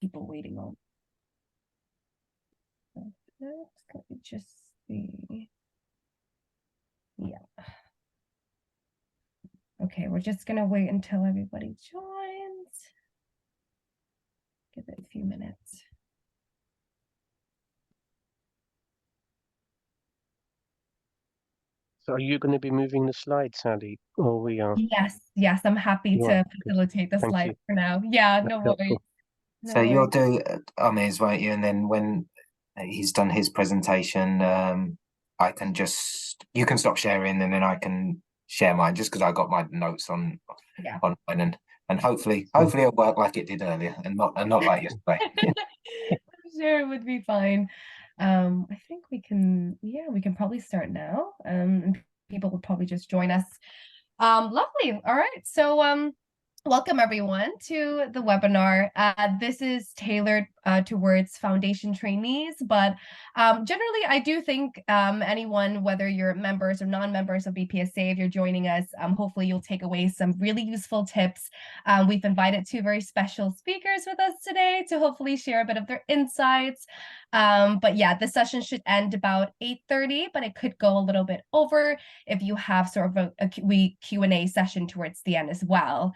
people waiting on. Let me just see. Yeah. Okay, we're just gonna wait until everybody joins. Give it a few minutes. So are you going to be moving the slides, Sally? Or we are? Yes, I'm happy You are. to Good. facilitate the Thank slides you. for now. Yeah, That's no worries. helpful. No So you'll worries. do Amir's, won't you? And then when he's done his presentation, I can you can stop sharing, and then I can share mine just because I got my notes on Yeah. mine, and hopefully Cool. it'll work like it did earlier, and not like yesterday. I'm sure it would be fine. I think we can, yeah, we can probably start now. And people will probably just join us. Lovely. All right. So, welcome everyone to the webinar. This is tailored towards foundation trainees, but generally I do think anyone, whether you're members or non-members of BPSA, if you're joining us, hopefully you'll take away some really useful tips. We've invited two very special speakers with us today to hopefully share a bit of their insights. But yeah, the session should end about 8:30, but it could go a little bit over if you have sort of a Q&A session towards the end as well.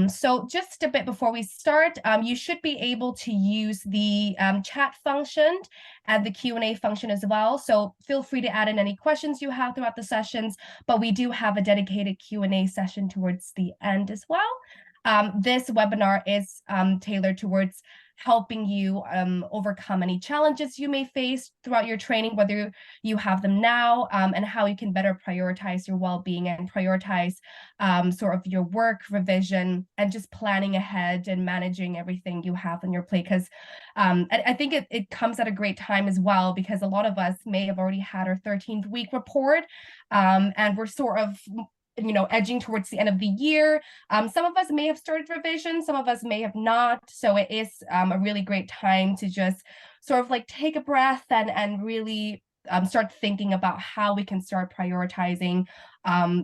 So just a bit before we start, you should be able to use the chat function and the Q&A function as well. So feel free to add in any questions you have throughout the sessions, but we do have a dedicated Q&A session towards the end as well. This webinar is tailored towards helping you overcome any challenges you may face throughout your training, whether you have them now, and how you can better prioritize your well-being and prioritize sort of your work revision and just planning ahead and managing everything you have on your plate. Because I think it comes at a great time as well, because a lot of us may have already had our 13th week report, and we're sort of edging towards the end of the year. Some of us may have started revision, some of us may have not. So it is a really great time to just sort of like take a breath and really start thinking about how we can start prioritizing,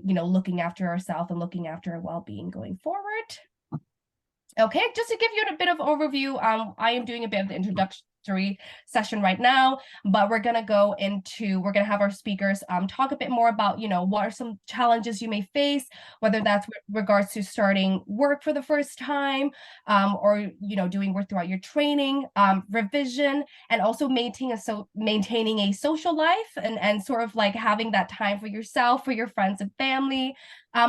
looking after ourselves and looking after our well-being going forward. Okay, just to give you a bit of overview, I am doing a bit of the introductory session right now, but we're gonna have our speakers talk a bit more about, what are some challenges you may face, whether that's with regards to starting work for the first time, or doing work throughout your training, revision, and also maintaining a social life and sort of like having that time for yourself, for your friends and family.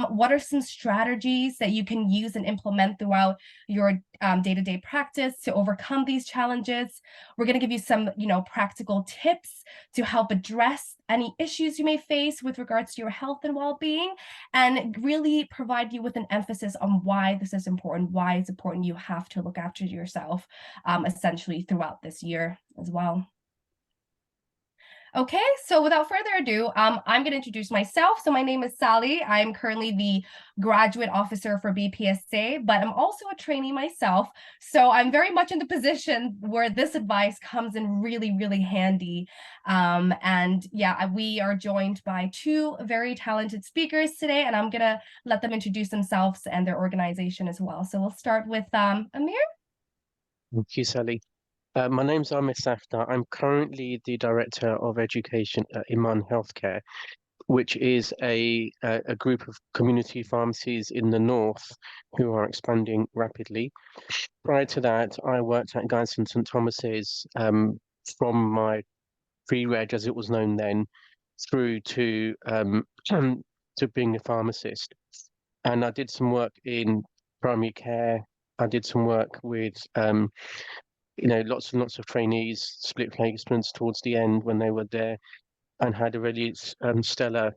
What are some strategies that you can use and implement throughout your day-to-day practice to overcome these challenges? We're going to give you some, practical tips to help address any issues you may face with regards to your health and well-being, and really provide you with an emphasis on why this is important, why it's important you have to look after yourself, essentially throughout this year as well. Okay, so without further ado, I'm going to introduce myself. So my name is Sally. I'm currently the graduate officer for BPSA, but I'm also a trainee myself. So I'm very much in the position where this advice comes in really, really handy. And yeah, we are joined by two very talented speakers today, and I'm going to let them introduce themselves and their organization as well. So we'll start with Amir. Thank you, Sally. My name's Amir Safdar. I'm currently the Director of Education at Iman Healthcare, which is a group of community pharmacies in the north who are expanding rapidly. Prior to that, I worked at Guy's and St Thomas's from my pre-reg, as it was known then, through to to being a pharmacist. And I did some work in primary care. I did some work with lots and lots of trainees, split placements towards the end when they were there, and had a really stellar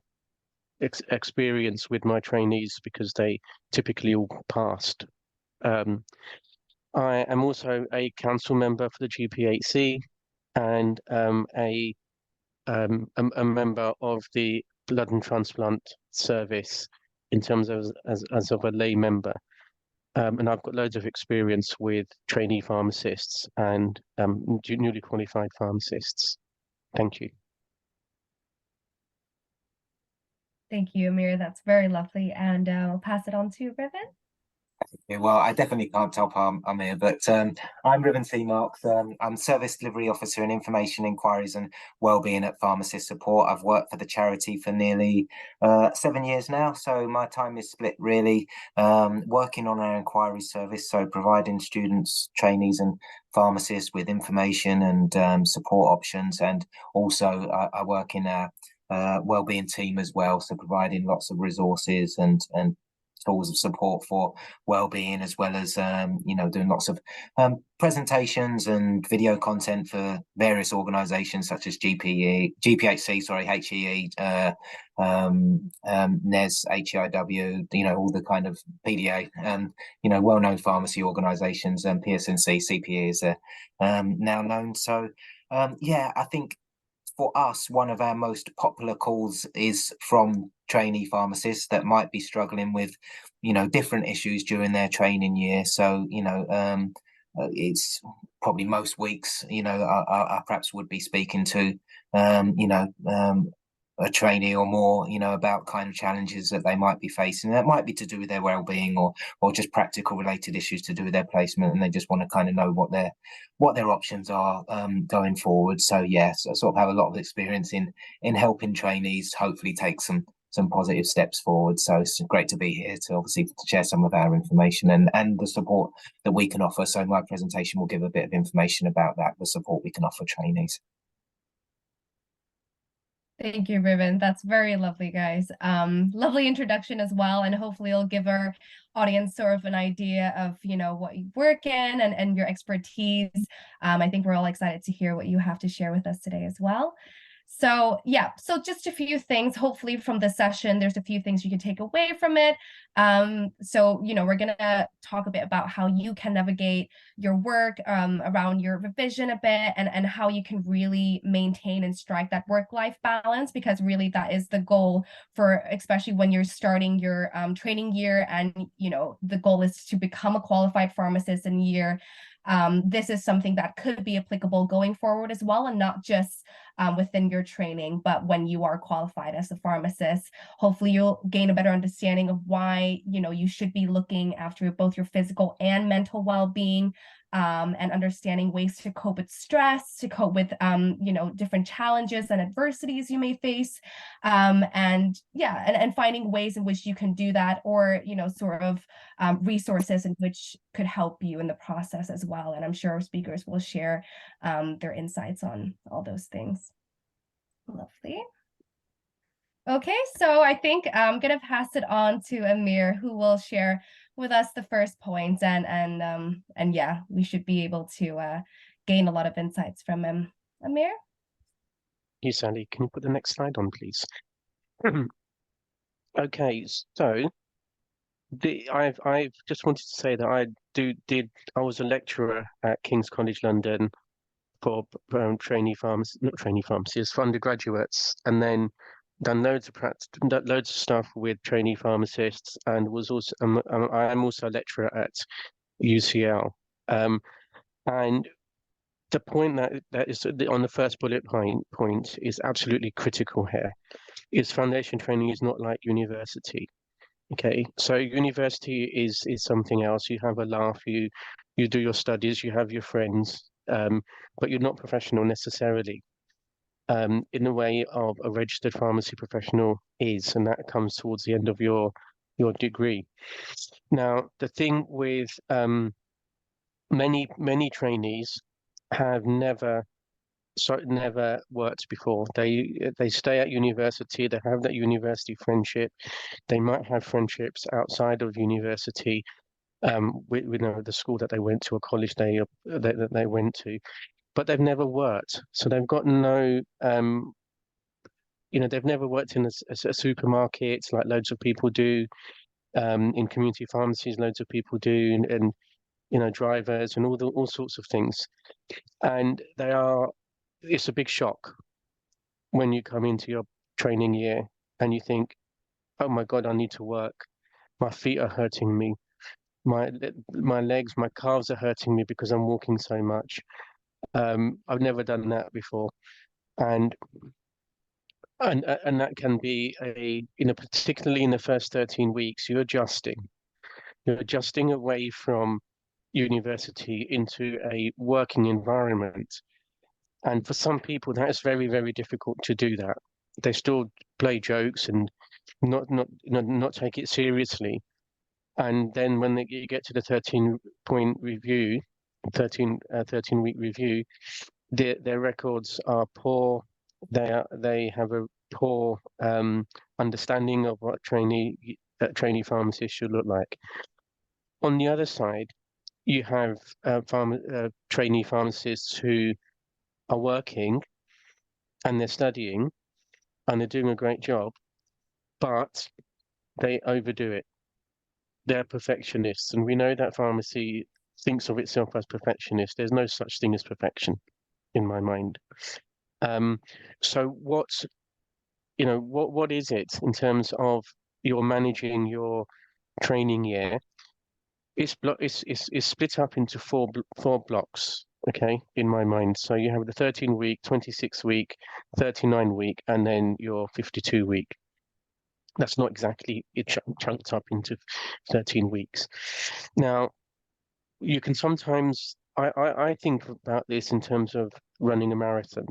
experience with my trainees because they typically all passed. Um, I am also a council member for the GPHC and a member of the blood and transplant service in terms of as of a lay member. And I've got loads of experience with trainee pharmacists and newly qualified pharmacists. Thank you. Thank you, Amir. That's very lovely. And I'll pass it on to Riven. Yeah, well, I definitely can't top Amir, but I'm Ribbon T. Marks. I'm Service Delivery Officer in Information Inquiries and Wellbeing at Pharmacist Support. I've worked for the charity for nearly 7 years now, so my time is split really working on our inquiry service, so providing students, trainees, and pharmacists with information and support options, and also I work in our wellbeing team as well, so providing lots of resources and tools of support for well-being, as well as doing lots of presentations and video content for various organizations such as GPHC, sorry, HEE, NES, HEIW, all the kind of PDA, well-known pharmacy organizations, and PSNC, CPE is now known. So I think for us, one of our most popular calls is from trainee pharmacists that might be struggling with, different issues during their training year. So, it's probably most weeks, I perhaps would be speaking to, a trainee or more, about kind of challenges that they might be facing. That might be to do with their well-being, or just practical related issues to do with their placement, and they just want to kind of know what their options are going forward. So yes, I sort of have a lot of experience in helping trainees hopefully take some positive steps forward. So it's great to be here to obviously to share some of our information and the support that we can offer. So my presentation will give a bit of information about that, the support we can offer trainees. Thank you, Ribbon. That's very lovely, guys. Lovely introduction as well, and hopefully it'll give our audience sort of an idea of, what you work in and your expertise. I think we're all excited to hear what you have to share with us today as well. So yeah, so just a few things, hopefully from the session, there's a few things you can take away from it. So, we're gonna talk a bit about how you can navigate your work around your revision a bit, and how you can really maintain and strike that work-life balance, because really that is the goal for, especially when you're starting your training year, and, the goal is to become a qualified pharmacist in a year. This is something that could be applicable going forward as well, and not just within your training, but when you are qualified as a pharmacist. Hopefully you'll gain a better understanding of why, you should be looking after both your physical and mental well-being, and understanding ways to cope with stress, to cope with, different challenges and adversities you may face. And finding ways in which you can do that, or, sort of resources in which could help you in the process as well. And I'm sure our speakers will share their insights on all those things. Lovely. Okay, so I think I'm gonna pass it on to Amir, who will share with us the first point, and yeah, we should be able to gain a lot of insights from him. Amir? You, Sally, can you put the next slide on, please? Okay, so I've just wanted to say that I was a lecturer at King's College London for not trainee pharmacists, for undergraduates, and then done loads of stuff with trainee pharmacists, and was also I am also a lecturer at UCL. And the point that is on the first bullet point is absolutely critical here. Is foundation training is not like university. Okay, so university is something else. You have a laugh, you do your studies, you have your friends, but you're not professional necessarily, in the way of a registered pharmacy professional is, and that comes towards the end of your degree. Now, the thing with many trainees have never worked before. They stay at university, they have that university friendship. They might have friendships outside of university, with the school that they went to, or college that they went to, but they've never worked. So they've got no, they've never worked in a supermarket like loads of people do, in community pharmacies, loads of people do, and drivers and all sorts of things. And it's a big shock when you come into your training year and you think, oh my God, I need to work. My feet are hurting me. My legs, my calves are hurting me because I'm walking so much. I've never done that before, and and that can be particularly in the first 13 weeks, you're adjusting. You're adjusting away from university into a working environment. And for some people, that is very, very difficult to do that. They still play jokes and not take it seriously. And then when you get to the 13-point review, 13-week review, their records are poor. They have a poor understanding of what trainee pharmacists should look like. On the other side, you have trainee pharmacists who are working and they're studying and they're doing a great job, but they overdo it. They're perfectionists, and we know that pharmacy thinks of itself as perfectionist. There's no such thing as perfection in my mind. Um, so what is it in terms of you're managing your training year? It's split up into four blocks, okay, in my mind. So you have the 13-week, 26-week, 39-week, and then your 52-week. That's not exactly chunked up into 13 weeks. Now, you can sometimes, I think about this in terms of running a marathon.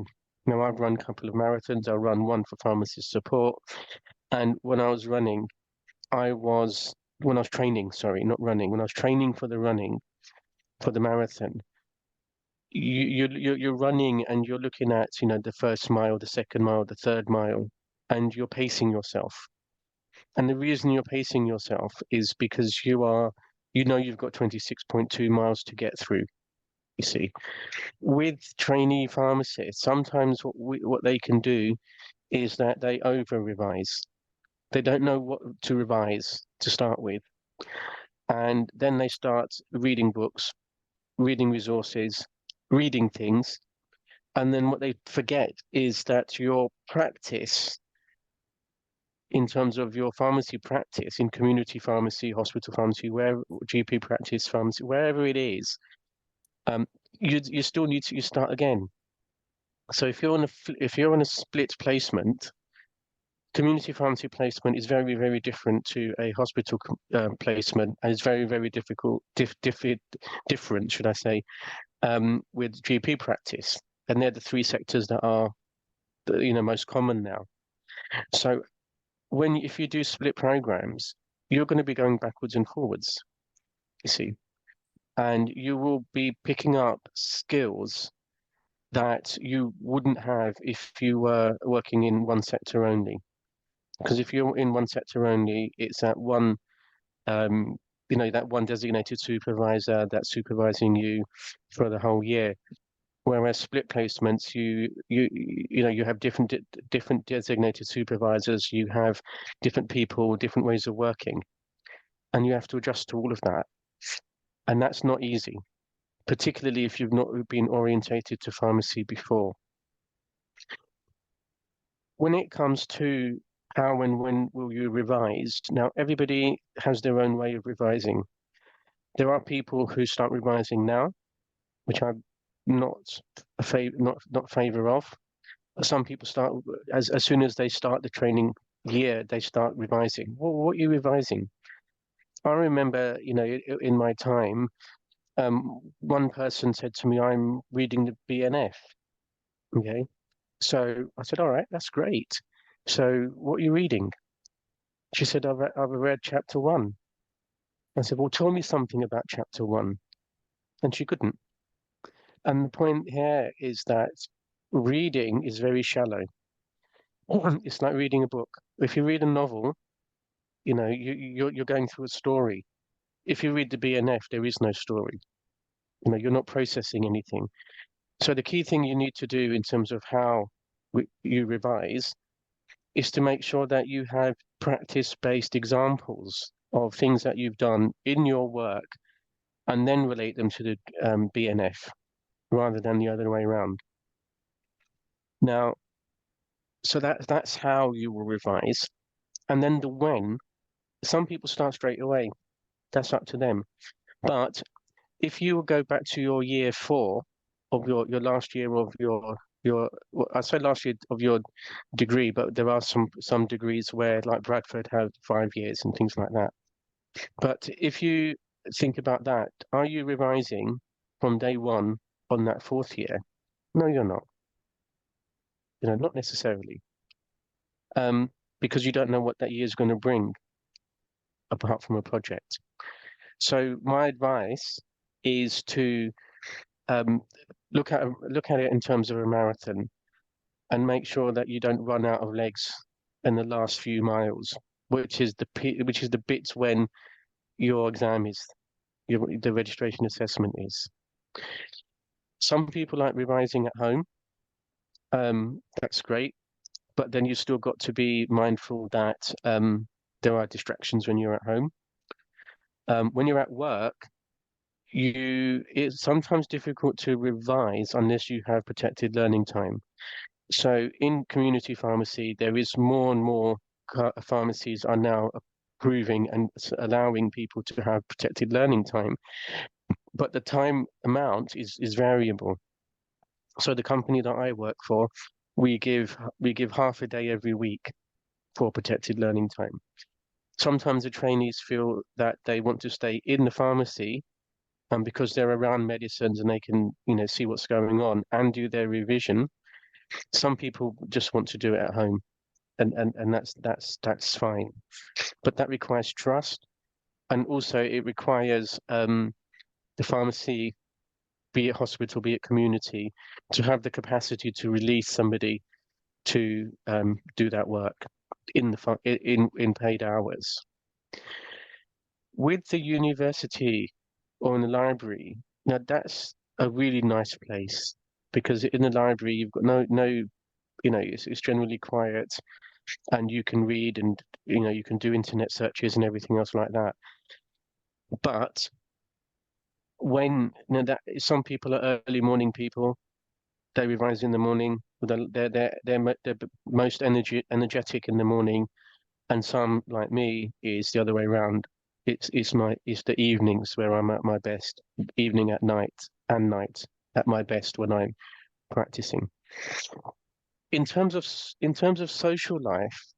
Now, I've run a couple of marathons. I run one for pharmacist support. And when I was running, when I was training, sorry, not running, when I was training for the running, for the marathon, you're running and you're looking at, the first mile, the second mile, the third mile, and you're pacing yourself. And the reason you're pacing yourself is because you've got 26.2 miles to get through, you see. With trainee pharmacists, sometimes what they can do is that they over revise. They don't know what to revise to start with. And then they start reading books, reading resources, reading things. And then what they forget is that your practice, in terms of your pharmacy practice, in community pharmacy, hospital pharmacy, where GP practice pharmacy, wherever it is, um, you still need to start again. So if you're on a split placement, community pharmacy placement is very, very different to a hospital placement, and it's very, very different, should I say, with GP practice. And they're the three sectors that are, most common now. So if you do split programs, you're going to be going backwards and forwards, you see, and you will be picking up skills that you wouldn't have if you were working in one sector only. Because if you're in one sector only, it's that um, that one designated supervisor that's supervising you for the whole year. Whereas split placements, you have different designated supervisors, you have different people, different ways of working, and you have to adjust to all of that. And that's not easy, particularly if you've not been orientated to pharmacy before. When it comes to how and when will you revise, now everybody has their own way of revising. There are people who start revising now, which I'm not not favor of. Some people start as soon as they start the training year, they start revising. What are you revising? I remember, in my time, one person said to me, "I'm reading the BNF." Okay, so I said, "All right, that's great. So what are you reading?" She said, I've read chapter one." I said, "Well, tell me something about chapter one." And she couldn't. And the point here is that reading is very shallow. It's like reading a book. If you read a novel, you're going through a story. If you read the BNF, there is no story. You're not processing anything. So the key thing you need to do in terms of how you revise is to make sure that you have practice-based examples of things that you've done in your work and then relate them to the BNF rather than the other way around. Now, so that's how you will revise. And then the when, some people start straight away. That's up to them. But if you go back to your year four of your last year of I say last year of your degree, but there are some degrees where, like Bradford, have 5 years and things like that. But if you think about that, are you revising from day one on that fourth year? No, you're not. Not necessarily. Um, because you don't know what that year is going to bring apart from a project. So my advice is to um, look at it in terms of a marathon and make sure that you don't run out of legs in the last few miles, which is the bits when your exam is the registration assessment is. Some people like revising at home. That's great, but then you still got to be mindful that there are distractions when you're at home. When you're at work, it's sometimes difficult to revise unless you have protected learning time. So in community pharmacy, there is more and more pharmacies are now approving and allowing people to have protected learning time, but the time amount is variable. So the company that I work for, we give half a day every week for protected learning time. Sometimes the trainees feel that they want to stay in the pharmacy and because they're around medicines and they can, see what's going on and do their revision. Some people just want to do it at home, and that's fine. But that requires trust, and also it requires the pharmacy, be it hospital, be it community, to have the capacity to release somebody to do that work in paid hours. With the university or in the library, now that's a really nice place because in the library you've got no it's generally quiet and you can read and you can do internet searches and everything else like that. But when that some people are early morning people, they revise in the morning. They're most energetic in the morning, and some like me is the other way around. It's the evenings where I'm at my best, evening at night and night at my best when I'm practicing. In terms of social life,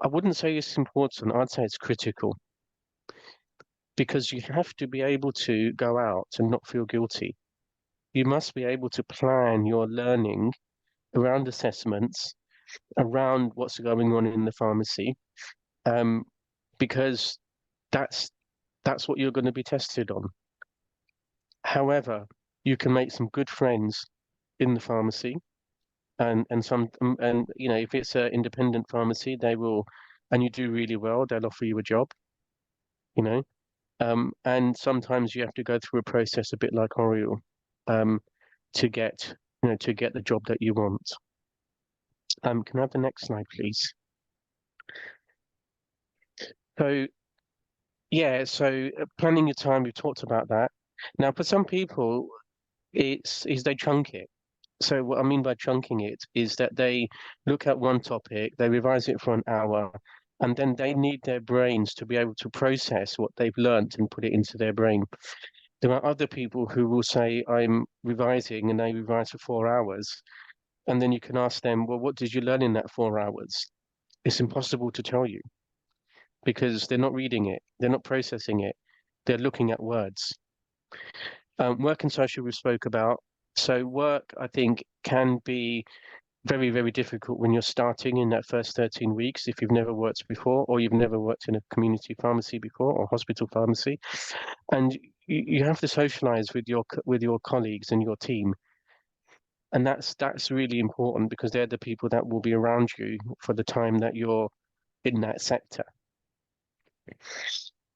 I wouldn't say it's important. I'd say it's critical because you have to be able to go out and not feel guilty. You must be able to plan your learning around assessments, around what's going on in the pharmacy, um, because that's that's what you're going to be tested on. However, you can make some good friends in the pharmacy, and if it's an independent pharmacy, they will, and you do really well, they'll offer you a job. You know, and sometimes you have to go through a process a bit like Oriel, um, to get the job that you want. Can I have the next slide, please? So yeah, so planning your time, we've talked about that. Now, for some people, is they chunk it. So what I mean by chunking it is that they look at one topic, they revise it for an hour, and then they need their brains to be able to process what they've learnt and put it into their brain. There are other people who will say, I'm revising, and they revise for 4 hours. And then you can ask them, well, what did you learn in that 4 hours? It's impossible to tell you because they're not reading it, they're not processing it, they're looking at words. Work and social we spoke about. So work, I think, can be very, very difficult when you're starting in that first 13 weeks if you've never worked before or you've never worked in a community pharmacy before or hospital pharmacy. And you have to socialize with your colleagues and your team. And that's really important because they're the people that will be around you for the time that you're in that sector.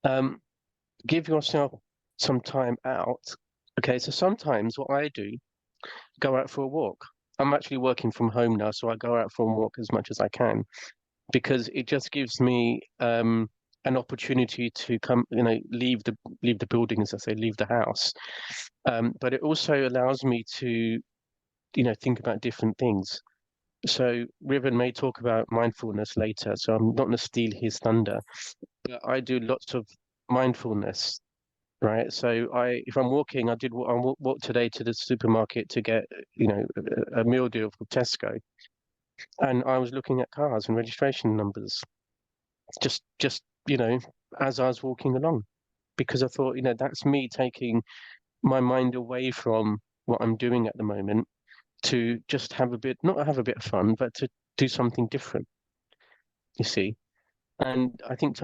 Um, give yourself some time out. Okay, so sometimes what I do, go out for a walk. I'm actually working from home now, so I go out for a walk as much as I can because it just gives me an opportunity to come, leave the building, as I say, leave the house. But it also allows me to, think about different things. So Riven may talk about mindfulness later, so I'm not going to steal his thunder, but I do lots of mindfulness, right? So if I'm walking, I walked today to the supermarket to get, a meal deal from Tesco, and I was looking at cars and registration numbers, just as I was walking along, because I thought, that's me taking my mind away from what I'm doing at the moment to just have a bit, not have a bit of fun, but to do something different, you see. And I think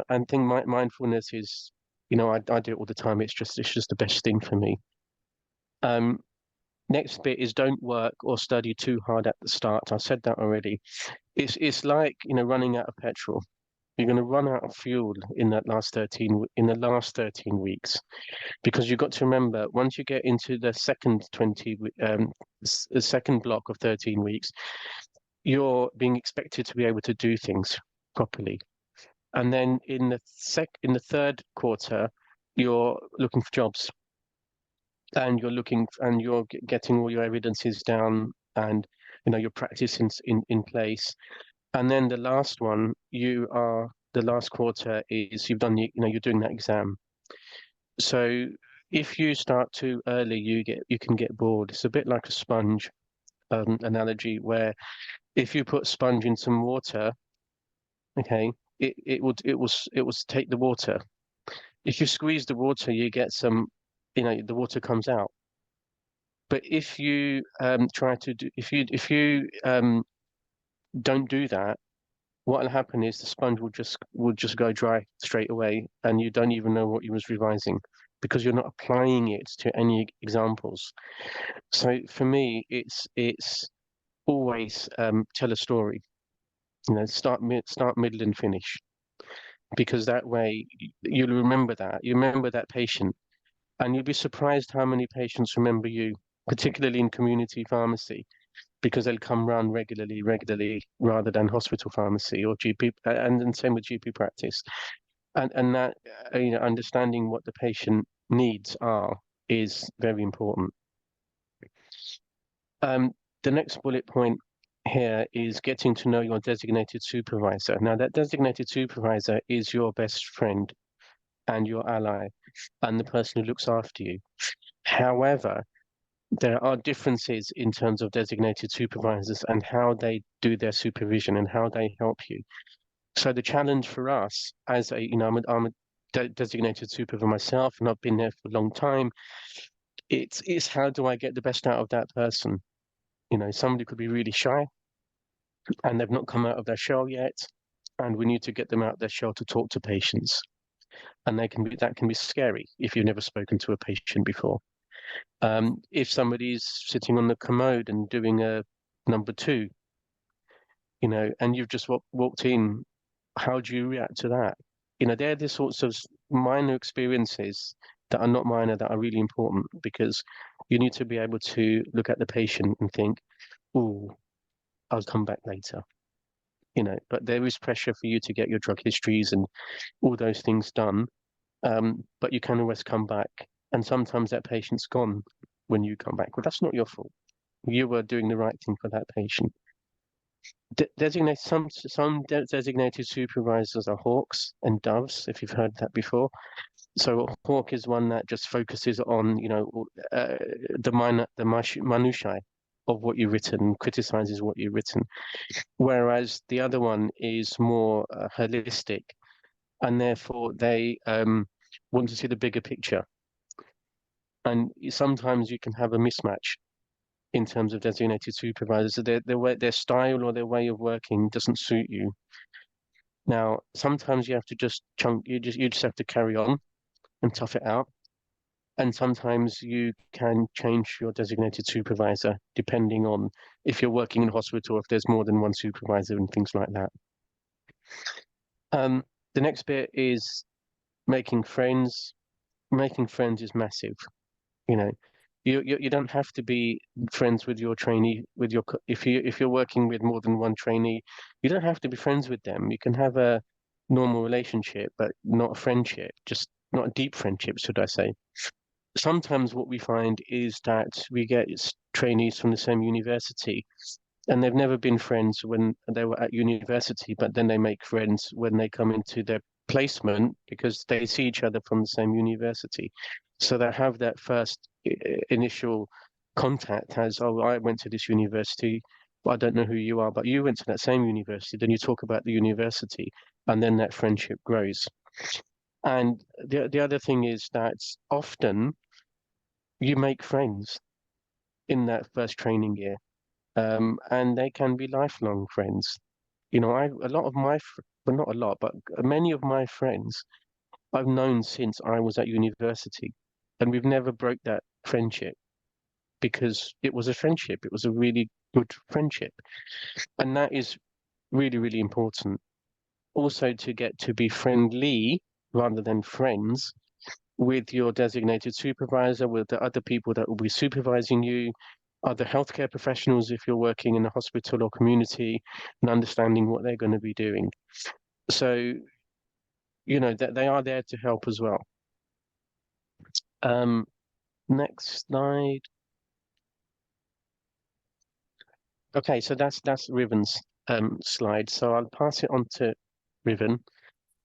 mindfulness is, I do it all the time. It's just the best thing for me. Um, Next bit is don't work or study too hard at the start. I said that already. It's like, running out of petrol. You're going to run out of fuel in the last 13 weeks, because you've got to remember, once you get into the the second block of 13 weeks, you're being expected to be able to do things properly. And then in the third quarter, you're looking for jobs, and you're getting all your evidences down, and your practice in place. And then the last quarter is you've done you're doing that exam. So if you start too early, you can get bored. It's a bit like a sponge analogy, where if you put sponge in some water, okay, it will take the water. If you squeeze the water, you get some, the water comes out. But if you try to do, if you don't do that, what will happen is the sponge will just go dry straight away, and you don't even know what you was revising, because you're not applying it to any examples. So for me, it's always tell a story. Start, middle, and finish, because that way you'll remember that. You remember that patient, and you'll be surprised how many patients remember you, particularly in community pharmacy, because they'll come round regularly, rather than hospital pharmacy or GP, and then same with GP practice. And that, understanding what the patient needs are is very important. Um, the next bullet point here is getting to know your designated supervisor. Now, that designated supervisor is your best friend and your ally, and the person who looks after you. However, there are differences in terms of designated supervisors and how they do their supervision and how they help you. So the challenge for us, as I'm a designated supervisor myself, and I've been there for a long time. It's how do I get the best out of that person? Somebody could be really shy and they've not come out of their shell yet, and we need to get them out of their shell to talk to patients. And that can be scary if you've never spoken to a patient before. If somebody's sitting on the commode and doing a number two, and you've just walked in, how do you react to that? They're the sorts of minor experiences that are not minor, that are really important, because you need to be able to look at the patient and think, oh, I'll come back later. But there is pressure for you to get your drug histories and all those things done. But you can always come back. And sometimes that patient's gone when you come back. Well, that's not your fault. You were doing the right thing for that patient. Designated supervisors are hawks and doves, if you've heard that before. So a hawk is one that just focuses on, the minutiae of what you've written, criticizes what you've written. Whereas the other one is more holistic, and therefore they want to see the bigger picture. And sometimes you can have a mismatch in terms of designated supervisors. So their style or their way of working doesn't suit you. Now, sometimes you have to you just have to carry on and tough it out. And sometimes you can change your designated supervisor depending on if you're working in a hospital, if there's more than one supervisor and things like that. The next bit is making friends. Making friends is massive. You know, you don't have to be friends with your trainee, if you're working with more than one trainee, you don't have to be friends with them. You can have a normal relationship, but not a friendship, just not a deep friendship, should I say. Sometimes what we find is that we get trainees from the same university, and they've never been friends when they were at university, but then they make friends when they come into their placement because they see each other from the same university. So they have that first initial contact as, oh, I went to this university, but I don't know who you are, but you went to that same university. Then you talk about the university, and then that friendship grows. And the other thing is that often you make friends in that first training year, and they can be lifelong friends. You know, a lot of well, not a lot, but many of my friends I've known since I was at university, and we've never broke that friendship because it was a friendship. It was a really good friendship, and that is really, really important. Also, to get to be friendly rather than friends with your designated supervisor, with the other people that will be supervising you, other healthcare professionals if you're working in a hospital or community, and understanding what they're going to be doing. So, you know, that they are there to help as well. Um, Next slide. Okay, so that's Riven's slide. So I'll pass it on to Riven,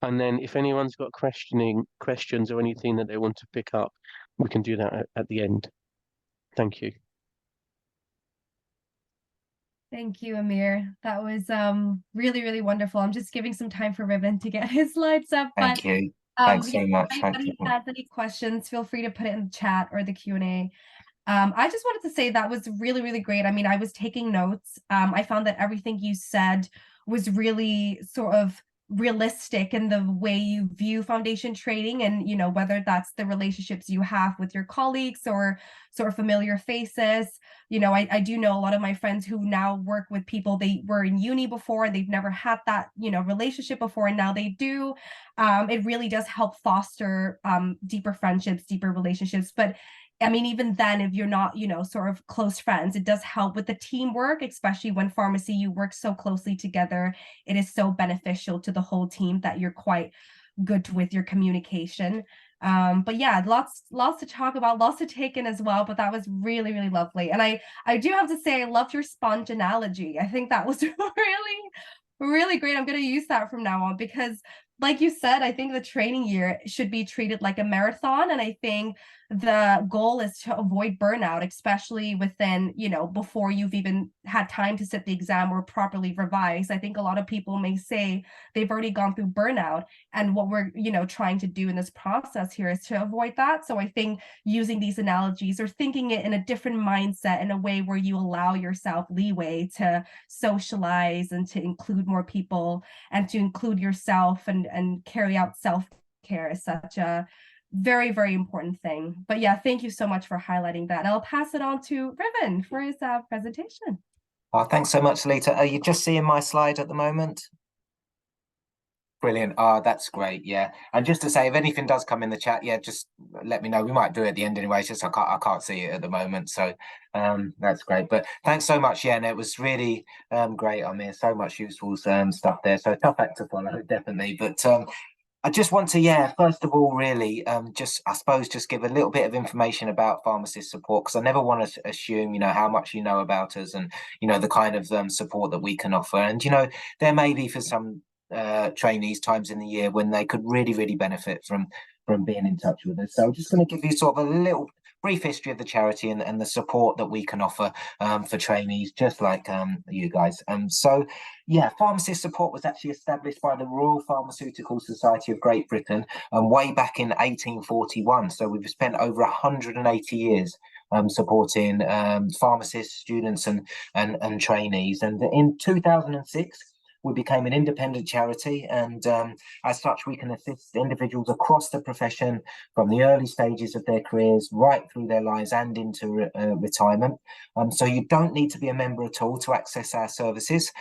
and then if anyone's got questions or anything that they want to pick up, we can do that at the end. Thank you. Thank you, Amir. That was really, really wonderful. I'm just giving some time for Riven to get his slides up, but Thank you. Thanks yeah, so if much. Thank anybody you. has any questions, feel free to put it in the chat or the Q&A. I just wanted to say that was really, really great. I mean, I was taking notes. I found that everything you said was really sort of realistic in the way you view foundation training, and you know, whether that's the relationships you have with your colleagues or sort of familiar faces. You know, I do know a lot of my friends who now work with people they were in uni before, and they've never had that, you know, relationship before, and now they do. It really does help foster deeper friendships, deeper relationships. But I mean, even then, if you're not, you know, sort of close friends, it does help with the teamwork, especially when pharmacy, you work so closely together. It is so beneficial to the whole team that you're quite good with your communication. But yeah, lots to talk about, lots to take in as well. But that was really, really lovely. And I do have to say, I loved your sponge analogy. I think that was really, really great. I'm going to use that from now on because, like you said, I think the training year should be treated like a marathon. And I think the goal is to avoid burnout, especially within, you know, before you've even had time to sit the exam or properly revise. I think a lot of people may say they've already gone through burnout, and what we're, you know, trying to do in this process here is to avoid that. So I think using these analogies or thinking it in a different mindset, in a way where you allow yourself leeway to socialize and to include more people and to include yourself and carry out self-care is such a very, very important thing. But yeah, thank you so much for highlighting that. And I'll pass it on to Riven for his presentation. Oh, thanks so much, Lita. Are you just seeing my slide at the moment? Brilliant. Oh, that's great. Yeah. And just to say, if anything does come in the chat, yeah, just let me know. We might do it at the end anyway. It's just I can't see it at the moment. So that's great. But thanks so much. Yeah, and it was really great. I mean, so much useful stuff there. So tough act to follow, definitely. But I just want to, yeah, first of all, really, just I suppose just give a little bit of information about pharmacist support, because I never want to assume, you know, how much you know about us and, you know, the kind of support that we can offer. And, you know, there may be for some trainees times in the year when they could really, really benefit from being in touch with us. So I'm just going to give you sort of a little brief history of the charity and the support that we can offer for trainees, just like you guys. So yeah, pharmacist support was actually established by the Royal Pharmaceutical Society of Great Britain way back in 1841. So we've spent over 180 years supporting pharmacists, students, and trainees. And in 2006, we became an independent charity, and as such, we can assist individuals across the profession from the early stages of their careers right through their lives and into retirement. So you don't need to be a member at all to access our services.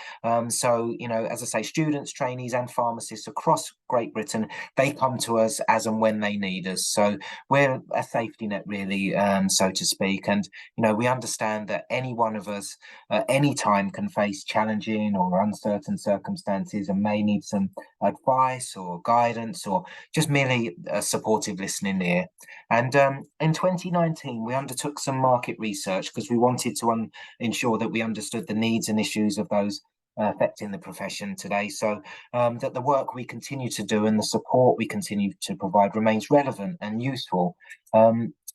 So, you know, as I say, students, trainees, and pharmacists across Great Britain, they come to us as and when they need us. So we're a safety net, really, so to speak. And, you know, we understand that any one of us at any time can face challenging or uncertain circumstances and may need some advice or guidance or just merely a supportive listening ear. And in 2019, we undertook some market research because we wanted to ensure that we understood the needs and issues of those affecting the profession today, so that the work we continue to do and the support we continue to provide remains relevant and useful.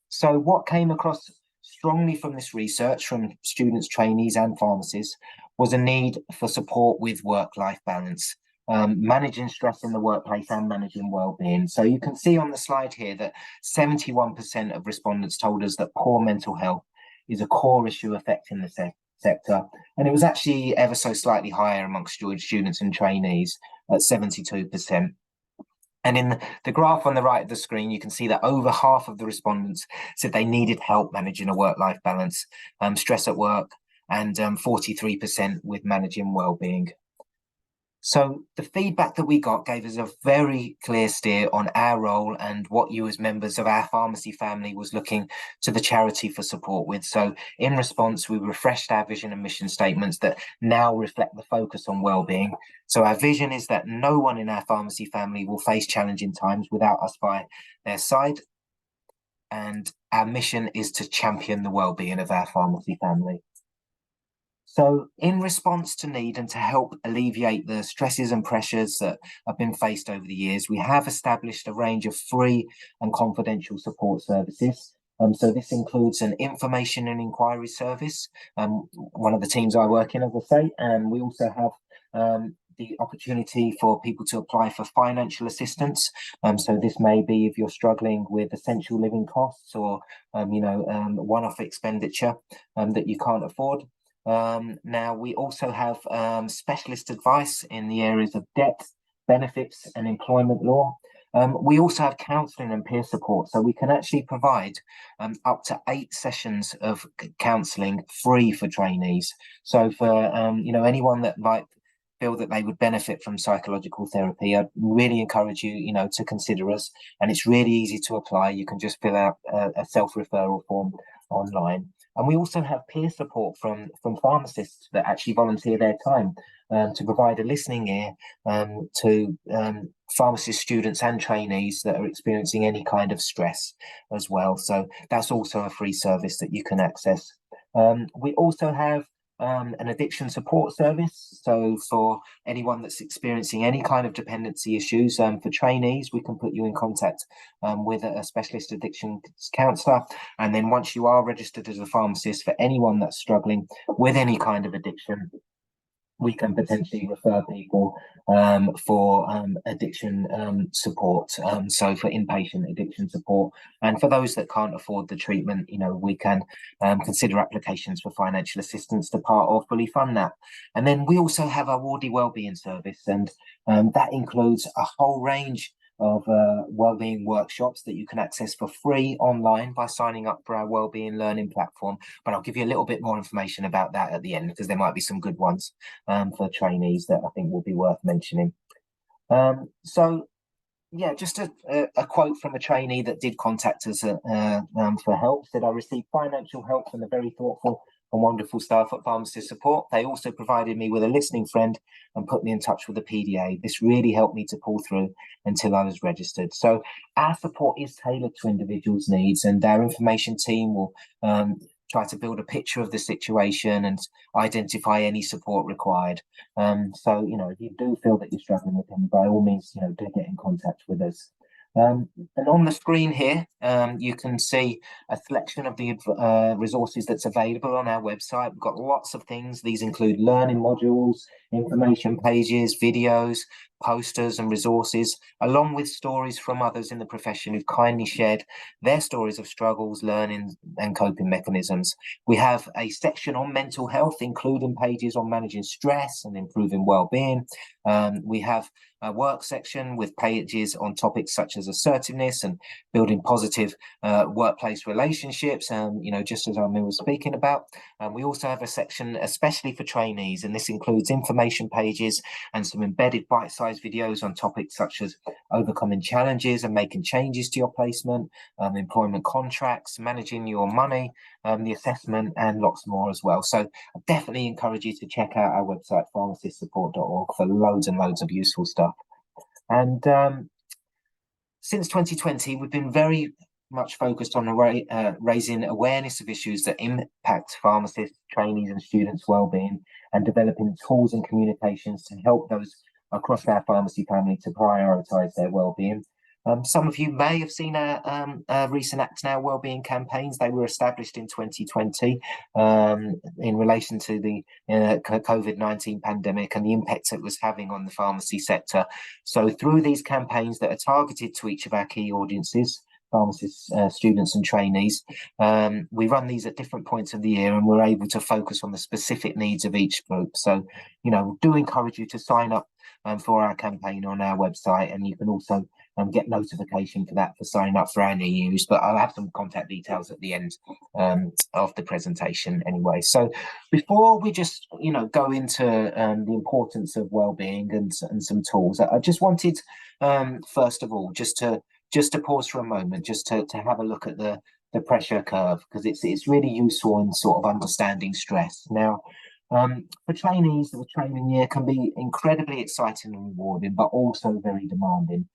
So what came across strongly from this research from students, trainees and pharmacists was a need for support with work-life balance. managing stress in the workplace and managing well-being. So you can see on the slide here that 71% of respondents told us that poor mental health is a core issue affecting the sector. And it was actually ever so slightly higher amongst students and trainees at 72%. And in the graph on the right of the screen, you can see that over half of the respondents said they needed help managing a work-life balance, stress at work, and 43% with managing well-being. So the feedback that we got gave us a very clear steer on our role and what you as members of our pharmacy family was looking to the charity for support with. So in response, we refreshed our vision and mission statements that now reflect the focus on well-being. So our vision is that no one in our pharmacy family will face challenging times without us by their side. And our mission is to champion the well-being of our pharmacy family. So in response to need and to help alleviate the stresses and pressures that have been faced over the years, we have established a range of free and confidential support services. So this includes an information and inquiry service, one of the teams I work in, as I say, and we also have the opportunity for people to apply for financial assistance. So this may be if you're struggling with essential living costs or, one-off expenditure that you can't afford. Now, we also have specialist advice in the areas of debt, benefits, and employment law. We also have counselling and peer support, so we can actually provide up to 8 sessions of counselling free for trainees. So for anyone that might feel that they would benefit from psychological therapy, I'd really encourage you, to consider us. And it's really easy to apply. You can just fill out a self-referral form online. And we also have peer support from pharmacists that actually volunteer their time to provide a listening ear to pharmacist students and trainees that are experiencing any kind of stress as well. So that's also a free service that you can access. We also have an addiction support service. So for anyone that's experiencing any kind of dependency issues, for trainees, we can put you in contact with a specialist addiction counsellor. And then once you are registered as a pharmacist, for anyone that's struggling with any kind of addiction, we can potentially refer people for addiction support. So for inpatient addiction support, and for those that can't afford the treatment, we can consider applications for financial assistance to part or fully fund that. And then we also have our Wardy Wellbeing service, and that includes a whole range of wellbeing workshops that you can access for free online by signing up for our wellbeing learning platform. But I'll give you a little bit more information about that at the end, because there might be some good ones for trainees that I think will be worth mentioning. So yeah, just a quote from a trainee that did contact us for help. Said, "I received financial help from the very thoughtful and wonderful staff at Pharmacist Support. They also provided me with a listening friend and put me in touch with the PDA. This really helped me to pull through until I was registered." So our support is tailored to individuals' needs, and our information team will try to build a picture of the situation and identify any support required. So, if you do feel that you're struggling with him, by all means, do get in contact with us. And on the screen here, you can see a selection of the resources that's available on our website. We've got lots of things. These include learning modules, information pages, videos, posters and resources, along with stories from others in the profession who've kindly shared their stories of struggles, learning and coping mechanisms. We have a section on mental health, including pages on managing stress and improving well-being. We have a work section with pages on topics such as assertiveness and building positive workplace relationships, just as Amir was speaking about. We also have a section especially for trainees, and this includes information pages and some embedded bite-sized videos on topics such as overcoming challenges and making changes to your placement, employment contracts, managing your money, the assessment, and lots more as well. So I definitely encourage you to check out our website, pharmacistsupport.org, for loads and loads of useful stuff. And since 2020, we've been very much focused on raising awareness of issues that impact pharmacists, trainees and students' wellbeing, and developing tools and communications to help those across our pharmacy family to prioritise their wellbeing. Some of you may have seen our recent Act Now Wellbeing campaigns. They were established in 2020 in relation to the COVID-19 pandemic and the impact it was having on the pharmacy sector. So through these campaigns that are targeted to each of our key audiences, pharmacists, students and trainees, we run these at different points of the year, and we're able to focus on the specific needs of each group. So, do encourage you to sign up for our campaign on our website, and you can also get notification for that for signing up for our new news. But I'll have some contact details at the end of the presentation anyway. So before we just go into the importance of wellbeing and some tools, I just wanted first of all just to pause for a moment, just to have a look at the pressure curve, because it's really useful in sort of understanding stress. Now, for trainees, the training year can be incredibly exciting and rewarding, but also very demanding.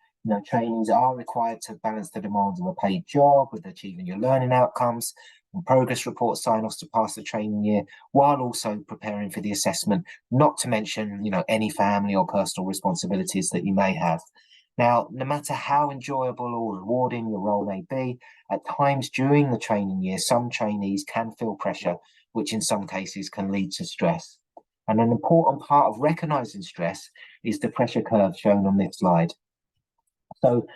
Trainees are required to balance the demands of a paid job with achieving your learning outcomes and progress report sign-offs to pass the training year, while also preparing for the assessment, not to mention, any family or personal responsibilities that you may have. Now, no matter how enjoyable or rewarding your role may be, at times during the training year, some trainees can feel pressure, which in some cases can lead to stress. And an important part of recognizing stress is the pressure curve shown on this slide. So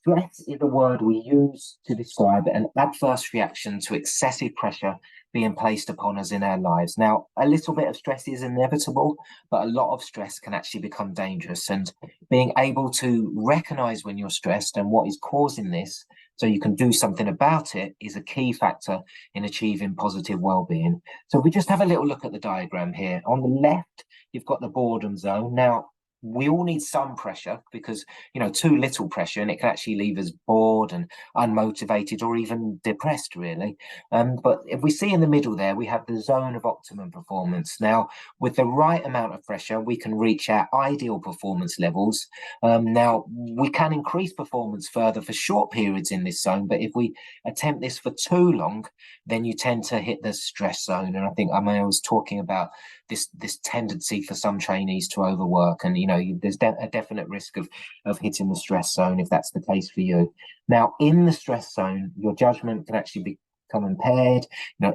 stress is a word we use to describe an adverse reaction to excessive pressure being placed upon us in our lives. Now, a little bit of stress is inevitable, but a lot of stress can actually become dangerous. And being able to recognize when you're stressed and what is causing this, so you can do something about it, is a key factor in achieving positive well-being. So we just have a little look at the diagram here. On the left, you've got the boredom zone. Now, we all need some pressure, because too little pressure and it can actually leave us bored and unmotivated or even depressed, really. But if we see in the middle there, we have the zone of optimum performance. Now, with the right amount of pressure, we can reach our ideal performance levels. Now, we can increase performance further for short periods in this zone, but if we attempt this for too long, then you tend to hit the stress zone. And I think I was talking about this tendency for some trainees to overwork, and there's a definite risk of hitting the stress zone if that's the case for you. Now, in the stress zone, your judgment can actually become impaired.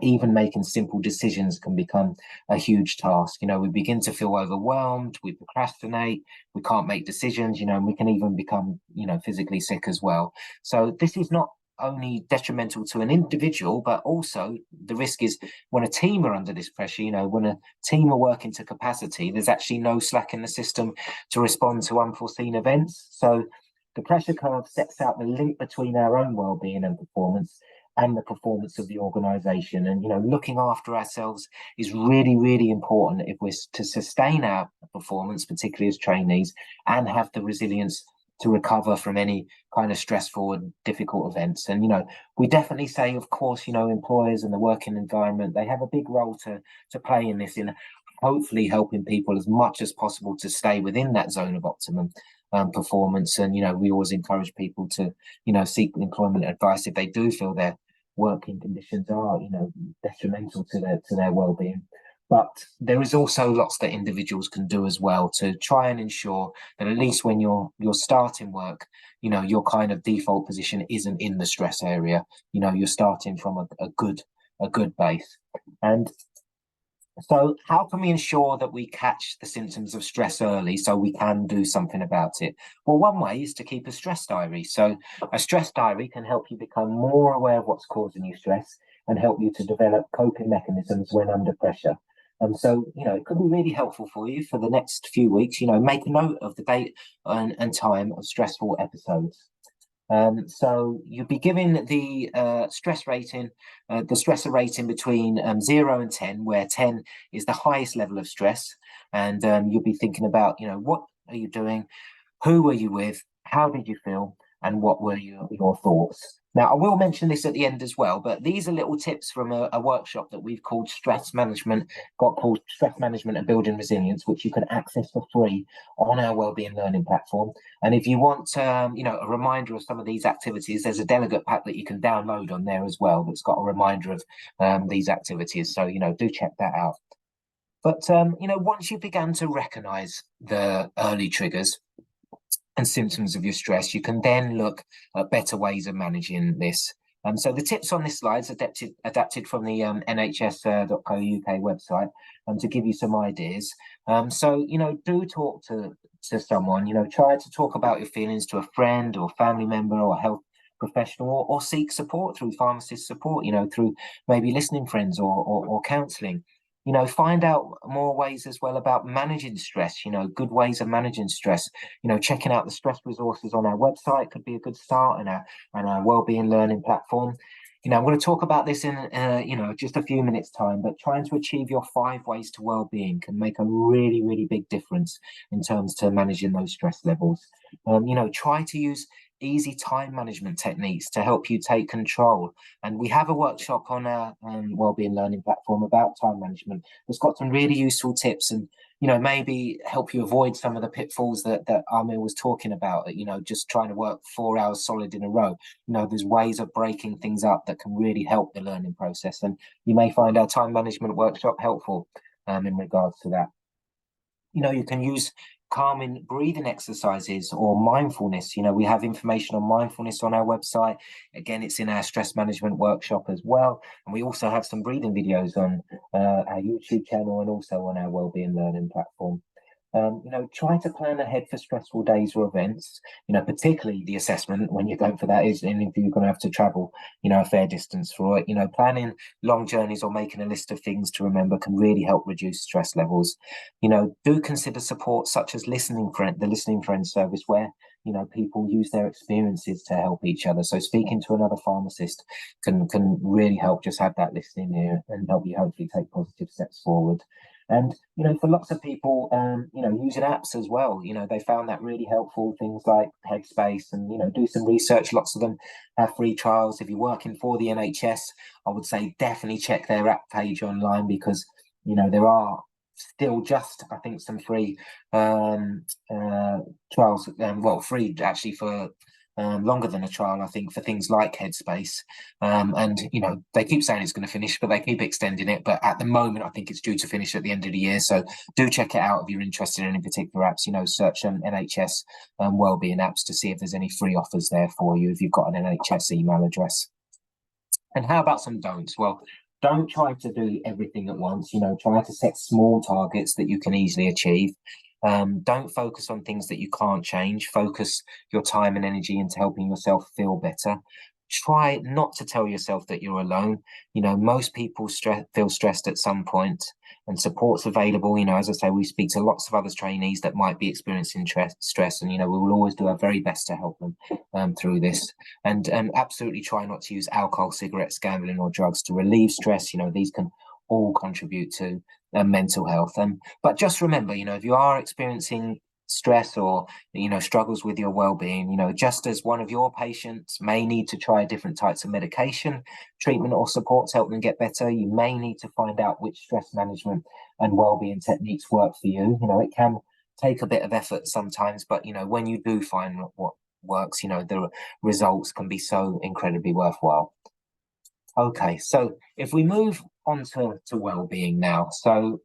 Even making simple decisions can become a huge task. We begin to feel overwhelmed, we procrastinate, we can't make decisions, and we can even become physically sick as well. So this is not only detrimental to an individual, but also the risk is when a team are under this pressure, when a team are working to capacity, there's actually no slack in the system to respond to unforeseen events. So the pressure curve sets out the link between our own well-being and performance and the performance of the organization. And, looking after ourselves is really, really important if we're to sustain our performance, particularly as trainees, and have the resilience to recover from any kind of stressful and difficult events. And, we definitely say, of course, employers and the working environment, they have a big role to play in this, in hopefully helping people as much as possible to stay within that zone of optimum performance. And, we always encourage people to, seek employment advice if they do feel their working conditions are, detrimental to their well-being. But there is also lots that individuals can do as well to try and ensure that at least when you're starting work, your kind of default position isn't in the stress area. You're starting from a good base. And so how can we ensure that we catch the symptoms of stress early so we can do something about it? Well, one way is to keep a stress diary. So a stress diary can help you become more aware of what's causing you stress and help you to develop coping mechanisms when under pressure. So, it could be really helpful for you for the next few weeks. Make a note of the date and time of stressful episodes. So you'll be given the stress rating, the stressor rating between 0 and 10, where 10 is the highest level of stress. And you'll be thinking about, what are you doing? Who were you with? How did you feel? And what were your thoughts? Now, I will mention this at the end as well, but these are little tips from a workshop that we've called Stress Management and Building Resilience, which you can access for free on our Wellbeing Learning platform. And if you want, a reminder of some of these activities, there's a delegate pack that you can download on there as well that's got a reminder of these activities. So, do check that out. But, once you began to recognize the early triggers, and symptoms of your stress, you can then look at better ways of managing this. So the tips on this slide is adapted from the nhs.co.uk website to give you some ideas. So, do talk to someone, try to talk about your feelings to a friend or family member or a health professional, or seek support through pharmacist support, through maybe listening friends or counselling. Find out more ways as well about managing stress, good ways of managing stress. Checking out the stress resources on our website could be a good start, and our wellbeing learning platform. I'm going to talk about this in just a few minutes time, but trying to achieve your 5 ways to well-being can make a really, really big difference in terms to managing those stress levels. Try to use easy time management techniques to help you take control. And we have a workshop on our wellbeing learning platform about time management. It's got some really useful tips, and maybe help you avoid some of the pitfalls that Amir was talking about. Just trying to work 4 hours solid in a row. There's ways of breaking things up that can really help the learning process, and you may find our time management workshop helpful in regards to that. You can use calming breathing exercises or mindfulness. We have information on mindfulness on our website. Again, it's in our stress management workshop as well. And we also have some breathing videos on our YouTube channel and also on our wellbeing learning platform. Try to plan ahead for stressful days or events, particularly the assessment when you're going for that is, and if you're going to have to travel, a fair distance for it. Planning long journeys or making a list of things to remember can really help reduce stress levels. Do consider support such as the listening friend service, where people use their experiences to help each other. So speaking to another pharmacist can really help. Just have that listening ear and help you hopefully take positive steps forward. And for lots of people, using apps as well, they found that really helpful. Things like Headspace, and do some research. Lots of them have free trials. If you're working for the NHS, I would say definitely check their app page online, because there are still just, I think, some free trials. Free actually for longer than a trial, I think, for things like Headspace. And they keep saying it's going to finish, but they keep extending it. But at the moment, I think it's due to finish at the end of the year. So do check it out if you're interested in any particular apps. Search NHS wellbeing apps to see if there's any free offers there for you if you've got an NHS email address. And how about some don'ts? Well, don't try to do everything at once. Try to set small targets that you can easily achieve. Don't focus on things that you can't change. Focus your time and energy into helping yourself feel better. Try not to tell yourself that you're alone. Most people feel stressed at some point, and support's available. As I say, we speak to lots of other trainees that might be experiencing stress, and we will always do our very best to help them through this. And absolutely try not to use alcohol, cigarettes, gambling, or drugs to relieve stress. These can all contribute to mental health. But just remember, if you are experiencing stress or struggles with your well-being, just as one of your patients may need to try different types of medication, treatment, or support to help them get better, you may need to find out which stress management and well-being techniques work for you. It can take a bit of effort sometimes, but when you do find what works, the results can be so incredibly worthwhile. Okay, so if we move on to well-being now, so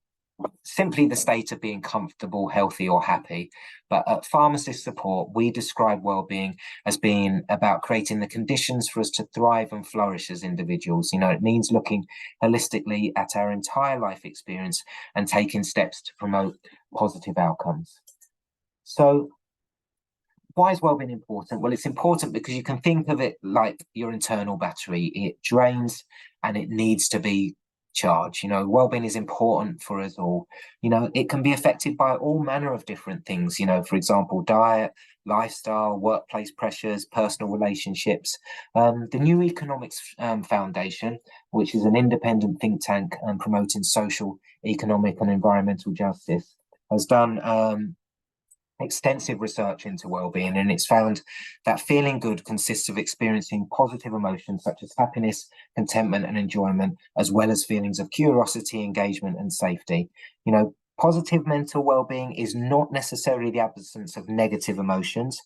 simply the state of being comfortable, healthy, or happy. But at Pharmacist Support, we describe well-being as being about creating the conditions for us to thrive and flourish as individuals. It means looking holistically at our entire life experience and taking steps to promote positive outcomes. So why is well-being important? Well, it's important because you can think of it like your internal battery. It drains and it needs to be charged. Well-being is important for us all. It can be affected by all manner of different things, for example, diet, lifestyle, workplace pressures, personal relationships. The New Economics Foundation, which is an independent think tank promoting social, economic, and environmental justice, has done extensive research into well-being, and it's found that feeling good consists of experiencing positive emotions such as happiness, contentment, and enjoyment, as well as feelings of curiosity, engagement, and safety. Positive mental well-being is not necessarily the absence of negative emotions.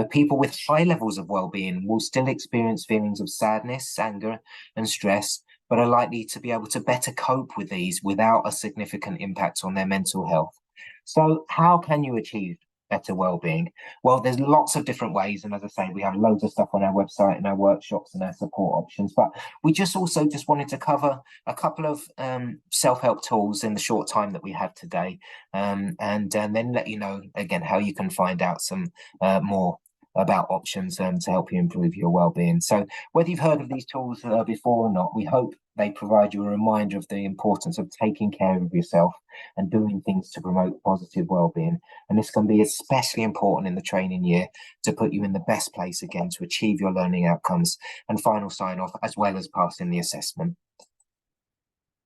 People with high levels of well-being will still experience feelings of sadness, anger, and stress, but are likely to be able to better cope with these without a significant impact on their mental health. So how can you achieve better well-being? Well, there's lots of different ways, and as I say, we have loads of stuff on our website and our workshops and our support options, but we just wanted to cover a couple of self-help tools in the short time that we have today, and then let you know again how you can find out some more about options to help you improve your well-being. So whether you've heard of these tools before or not, we hope they provide you a reminder of the importance of taking care of yourself and doing things to promote positive well-being. And this can be especially important in the training year to put you in the best place again to achieve your learning outcomes and final sign-off, as well as passing the assessment.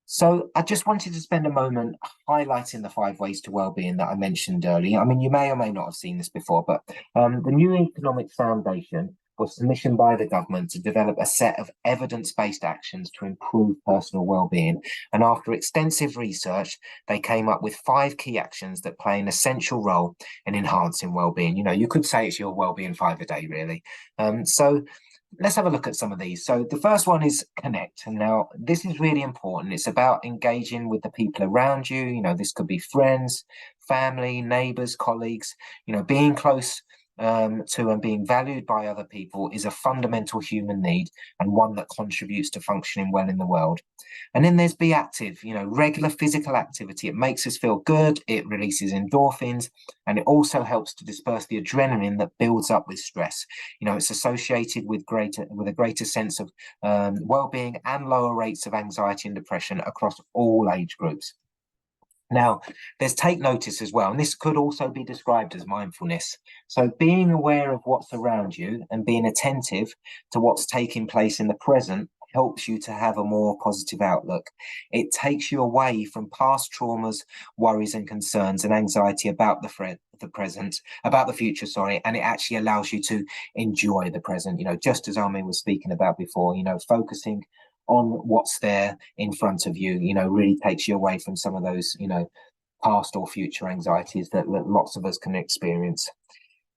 So I just wanted to spend a moment highlighting the 5 ways to well-being that I mentioned earlier. I mean, you may or may not have seen this before, but the New Economics Foundation was commissioned by the government to develop a set of evidence-based actions to improve personal well-being. And after extensive research, they came up with 5 key actions that play an essential role in enhancing well-being. You know, you could say it's your well-being 5 a day, really. So let's have a look at some of these. So the first one is connect. And now this is really important. It's about engaging with the people around you. You know, this could be friends, family, neighbors, colleagues. You know, being close to and being valued by other people is a fundamental human need and one that contributes to functioning well in the world. And then there's be active, you know, regular physical activity. It makes us feel good, it releases endorphins, and it also helps to disperse the adrenaline that builds up with stress. You know, it's associated with a greater sense of well-being and lower rates of anxiety and depression across all age groups. Now, there's take notice as well, and this could also be described as mindfulness. So being aware of what's around you and being attentive to what's taking place in the present helps you to have a more positive outlook. It takes you away from past traumas, worries and concerns and anxiety about about the future, sorry, and it actually allows you to enjoy the present, you know, just as Armin was speaking about before, you know, focusing on what's there in front of you, you know, really takes you away from some of those, you know, past or future anxieties that lots of us can experience.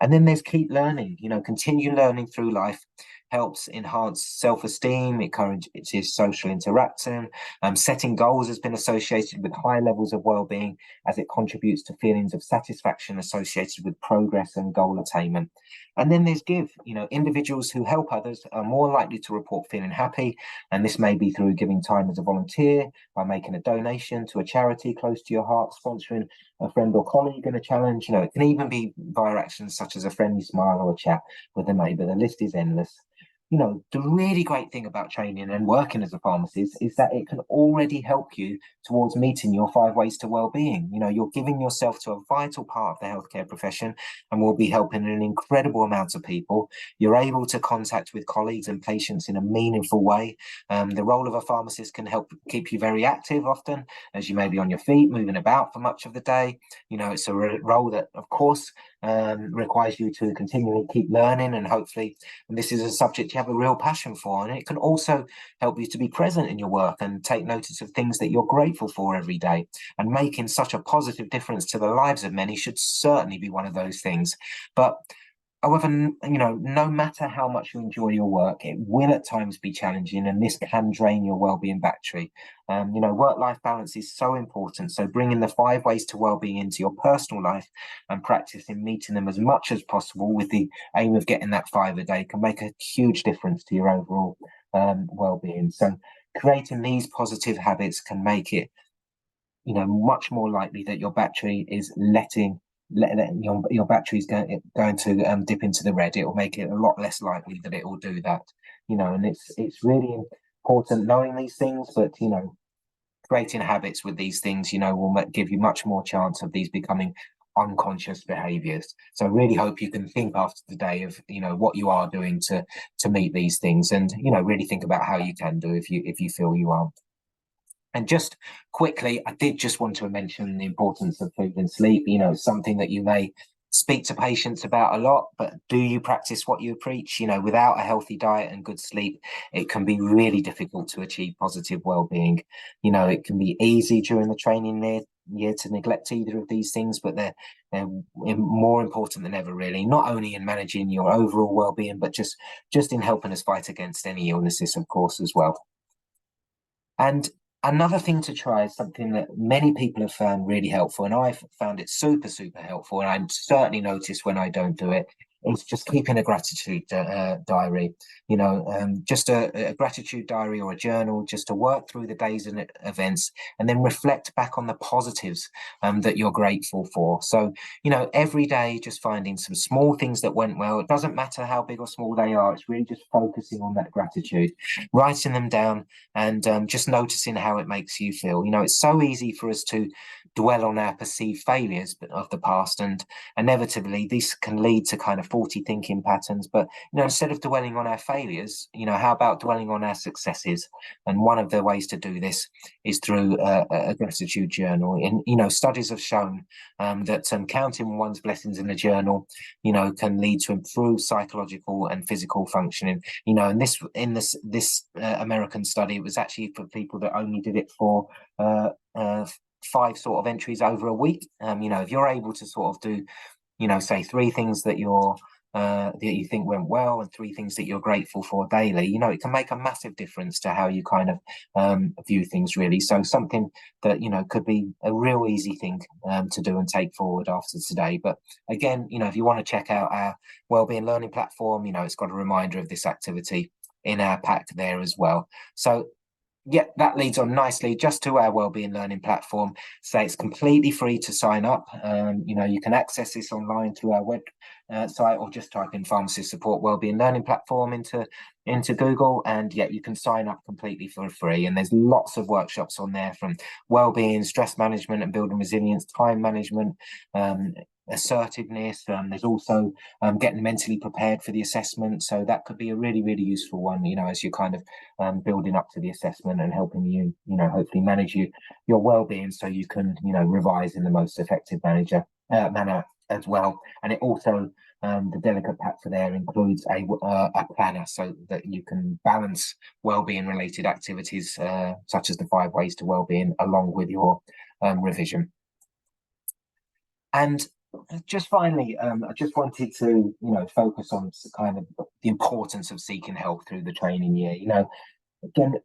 And then there's keep learning, you know, continue learning through life helps enhance self-esteem, encourages social interaction. Setting goals has been associated with high levels of well-being as it contributes to feelings of satisfaction associated with progress and goal attainment. And then there's give, you know, individuals who help others are more likely to report feeling happy. And this may be through giving time as a volunteer, by making a donation to a charity close to your heart, sponsoring a friend or colleague in a challenge. You know, it can even be via actions such as a friendly smile or a chat with a neighbour. The list is endless. You know, the really great thing about training and working as a pharmacist is that it can already help you towards meeting your 5 ways to well-being. You know, you're giving yourself to a vital part of the healthcare profession and will be helping an incredible amount of people. You're able to contact with colleagues and patients in a meaningful way. The role of a pharmacist can help keep you very active often, as you may be on your feet, moving about for much of the day. You know, it's a role that, of course, requires you to continually keep learning, and hopefully this is a subject you have a real passion for. And it can also help you to be present in your work and take notice of things that you're grateful for every day. And making such a positive difference to the lives of many should certainly be one of those things. But however, you know, no matter how much you enjoy your work, it will at times be challenging, and this can drain your well-being battery. You know, work-life balance is so important. So bringing the 5 ways to well-being into your personal life and practicing meeting them as much as possible with the aim of getting that 5 a day can make a huge difference to your overall well-being. So creating these positive habits can make it, you know, much more likely that your battery is your battery is going to dip into the red. It will make it a lot less likely that it will do that, you know. And it's really important knowing these things, but you know, creating habits with these things, you know, will give you much more chance of these becoming unconscious behaviors. So I really hope you can think after today of, you know, what you are doing to meet these things, and you know, really think about how you can do if you feel you are. And just quickly, I did just want to mention the importance of food and sleep. You know, something that you may speak to patients about a lot, but do you practice what you preach? You know, without a healthy diet and good sleep, it can be really difficult to achieve positive well-being. You know, it can be easy during the training year to neglect either of these things, but they're more important than ever, really, not only in managing your overall well-being, but just in helping us fight against any illnesses, of course, as well. And another thing to try is something that many people have found really helpful, and I've found it super, super helpful, and I certainly notice when I don't do it, is just keeping a gratitude diary. Just a gratitude diary or a journal, just to work through the days and events, and then reflect back on the positives that you're grateful for. So, every day, just finding some small things that went well. It doesn't matter how big or small they are. It's really just focusing on that gratitude, writing them down, and just noticing how it makes you feel. It's so easy for us to dwell on our perceived failures of the past, and inevitably this can lead to kind of faulty thinking patterns. But instead of dwelling on our failures, how about dwelling on our successes? And one of the ways to do this is through a gratitude journal. And studies have shown that counting one's blessings in a journal can lead to improved psychological and physical functioning. And this American study, it was actually for people that only did it for 5 sort of entries over a week. If you're able to sort of do, say 3 things that you think went well, and 3 things that you're grateful for daily, it can make a massive difference to how you kind of view things, really. So something that could be a real easy thing to do and take forward after today. But again, if you want to check out our wellbeing learning platform, it's got a reminder of this activity in our pack there as well. So yeah, that leads on nicely just to our wellbeing learning platform. So it's completely free to sign up. You can access this online through our web site, or just type in Pharmacist Support Wellbeing Learning Platform into Google, and yeah, you can sign up completely for free. And there's lots of workshops on there, from wellbeing, stress management and building resilience, time management, assertiveness. There's also getting mentally prepared for the assessment. So that could be a really, really useful one, as you're kind of building up to the assessment, and helping you, hopefully manage your well-being, so you can, revise in the most effective manner as well. And it also, the delegate pack for there includes a planner, so that you can balance well-being related activities, such as the 5 ways to well-being, along with your revision. And just finally, I just wanted to, focus on kind of the importance of seeking help through the training year. Again,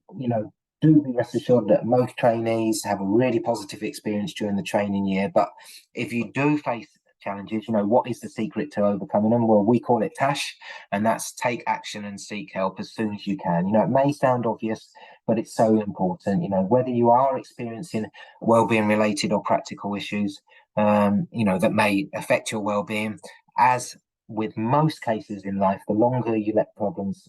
do be rest assured that most trainees have a really positive experience during the training year. But if you do face challenges, what is the secret to overcoming them? Well, we call it TASH, and that's take action and seek help as soon as you can. It may sound obvious, but it's so important. Whether you are experiencing wellbeing related or practical issues, that may affect your well-being, as with most cases in life, the longer you let problems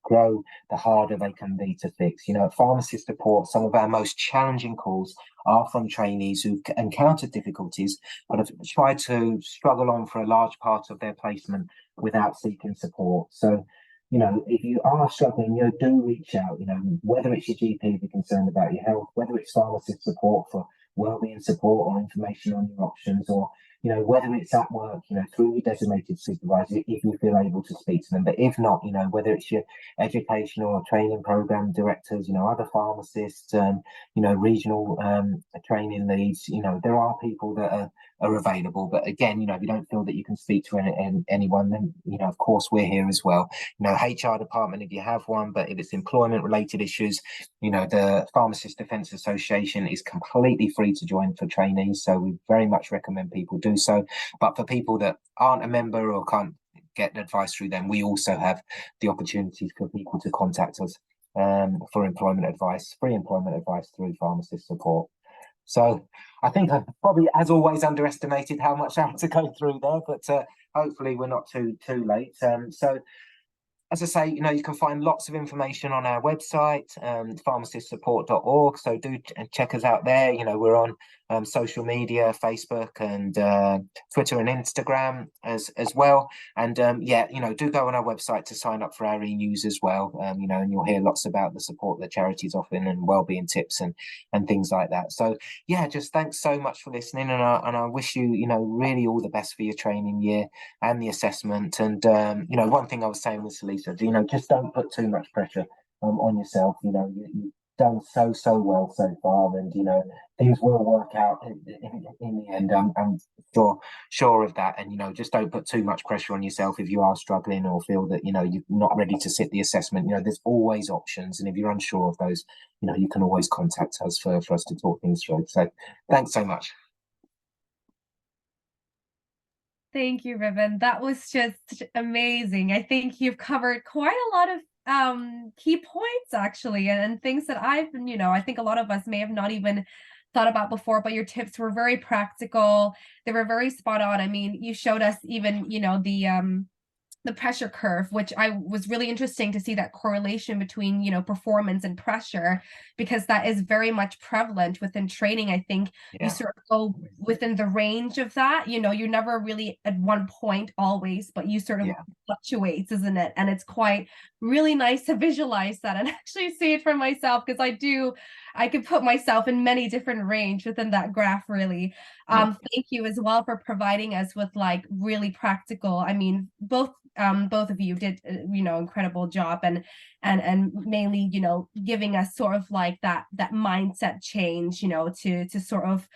grow, the harder they can be to fix. At Pharmacist Support, some of our most challenging calls are from trainees who've encountered difficulties, but have tried to struggle on for a large part of their placement without seeking support. So, if you are struggling, do reach out, whether it's your GP if you're concerned about your health, whether it's Pharmacist Support for wellbeing support or information on your options, or whether it's at work, through your designated supervisor, if you feel able to speak to them. But if not, whether it's your educational or training program directors, other pharmacists, regional training leads, there are people that are available. But again, if you don't feel that you can speak to anyone, then of course we're here as well. HR department if you have one, but if it's employment related issues, the Pharmacist Defence Association is completely free to join for trainees, so we very much recommend people do so. But for people that aren't a member or can't get advice through them, we also have the opportunity for people to contact us for employment advice, free employment advice through Pharmacist Support. So I think I probably, as always, underestimated how much I had to go through there, but hopefully we're not too late. So as I say, you can find lots of information on our website, pharmacistsupport.org. So do check us out there. We're on social media, Facebook and Twitter and Instagram as well. And do go on our website to sign up for our e-news as well. And you'll hear lots about the support that charities offering, and wellbeing tips and things like that. So yeah, just thanks so much for listening, and I wish you really all the best for your training year and the assessment. And one thing I was saying with Lisa, just don't put too much pressure on yourself. You done so well so far, and things will work out in the end. I'm sure of that, and just don't put too much pressure on yourself if you are struggling or feel that you're not ready to sit the assessment. There's always options, and if you're unsure of those, you can always contact us for us to talk things through. So thanks so much. Thank you, Riven. That was just amazing. I think you've covered quite a lot of key points actually, and things that I've been, I think a lot of us may have not even thought about before, but your tips were very practical. They were very spot on. I mean, you showed us even, the pressure curve, which I was really interesting to see that correlation between, performance and pressure, because that is very much prevalent within training. I think you Yeah. sort of go within the range of that, you're never really at one point always, but you sort of Yeah. fluctuates, isn't it? And it's quite really nice to visualize that and actually see it for myself, because I could put myself in many different range within that graph, really. Yeah. Thank you as well for providing us with like really practical, I mean, both of you did incredible job, and mainly giving us sort of like that mindset change, to sort of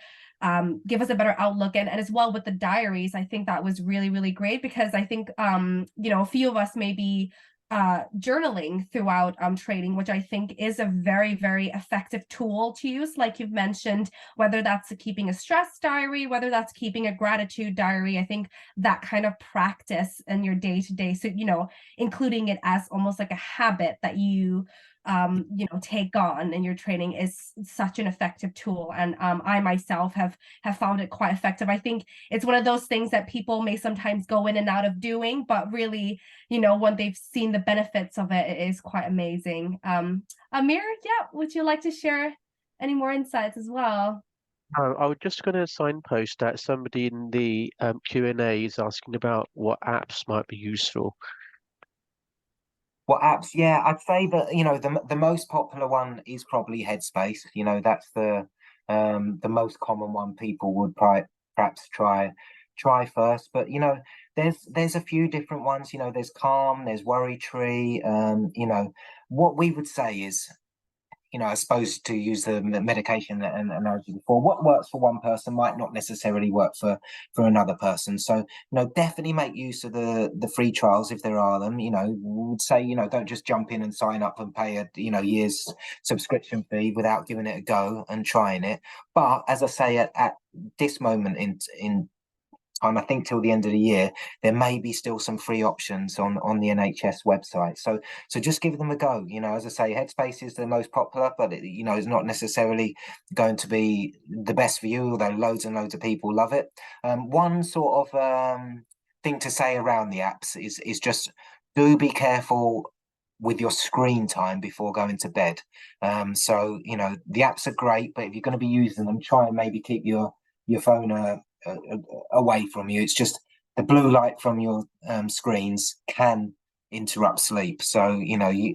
give us a better outlook, and as well with the diaries. I think that was really great, because I think a few of us may be journaling throughout training, which I think is a very effective tool to use, like you've mentioned, whether that's keeping a stress diary, whether that's keeping a gratitude diary. I think that kind of practice in your day-to-day, so including it as almost like a habit that you take on in your training, is such an effective tool. And I myself have found it quite effective. I think it's one of those things that people may sometimes go in and out of doing, but really, when they've seen the benefits of it, it is quite amazing. Amir, yeah, would you like to share any more insights as well? I was just going to signpost that somebody in the Q&A is asking about what apps might be useful. What apps? Yeah, I'd say that the most popular one is probably Headspace. That's the most common one people would perhaps try first. But there's a few different ones. There's Calm, there's Worry Tree. What we would say is, I suppose, to use the medication and analogy before, what works for one person might not necessarily work for another person. So, definitely make use of the free trials if there are them. We would say, don't just jump in and sign up and pay a year's subscription fee without giving it a go and trying it. But as I say, at this moment in time, I think till the end of the year, there may be still some free options on the NHS website. So just give them a go. As I say, Headspace is the most popular, but it's not necessarily going to be the best for you, although loads and loads of people love it. One sort of thing to say around the apps is just do be careful with your screen time before going to bed. So the apps are great, but if you're going to be using them, try and maybe keep your phone away from you. It's just the blue light from your screens can interrupt sleep. So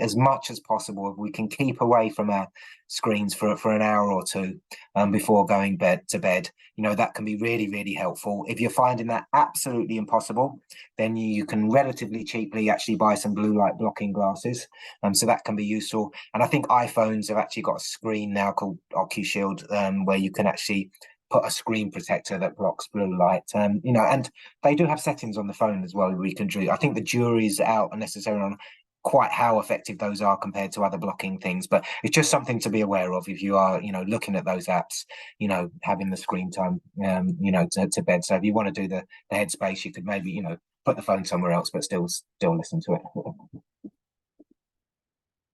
as much as possible, if we can keep away from our screens for an hour or two before going to bed, that can be really helpful. If you're finding that absolutely impossible, then you can relatively cheaply actually buy some blue light blocking glasses, so that can be useful. And I think iPhones have actually got a screen now called OcuShield, where you can actually put a screen protector that blocks blue light. And they do have settings on the phone as well we can do. I think the jury's out unnecessarily on quite how effective those are compared to other blocking things, but it's just something to be aware of if you are looking at those apps, having the screen time to bed. So if you want to do the Headspace, you could maybe put the phone somewhere else but still listen to it.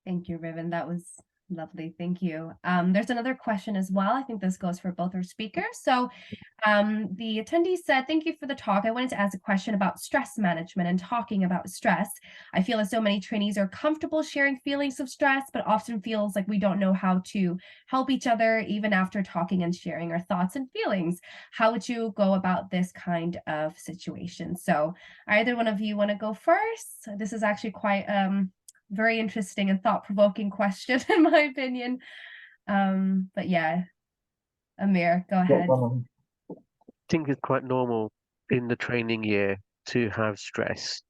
Thank you, Riven. That was lovely. Thank you. There's another question as well. I think this goes for both our speakers. So the attendee said, thank you for the talk. I wanted to ask a question about stress management and talking about stress. I feel as so many trainees are comfortable sharing feelings of stress, but often feels like we don't know how to help each other, even after talking and sharing our thoughts and feelings. How would you go about this kind of situation? So either one of you want to go first? This is actually quite very interesting and thought-provoking question, in my opinion. But yeah, Amir, go ahead. I think it's quite normal in the training year to have stress,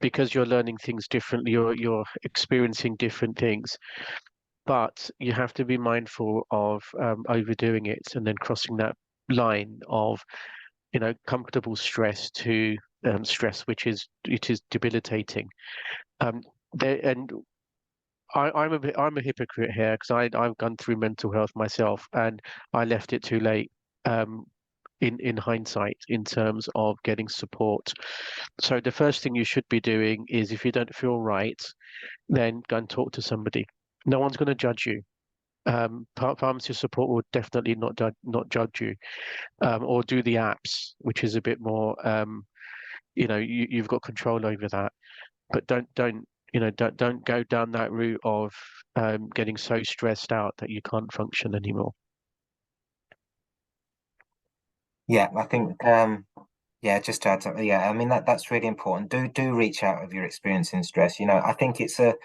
because you're learning things differently, you're experiencing different things. but you have to be mindful of overdoing it and then crossing that line of, comfortable stress to stress, which is debilitating. Um, and I'm a hypocrite here because I've gone through mental health myself, and I left it too late. Um, in hindsight, in terms of getting support. So the first thing you should be doing is, if you don't feel right, then go and talk to somebody. No one's going to judge you. Pharmacy support will definitely not judge you, or do the apps, which is a bit more, you've got control over that. But don't go down that route of getting so stressed out that you can't function anymore. Yeah, I think yeah, just to add to, yeah, I mean that's really important. Do reach out if you're experiencing stress. I think it's a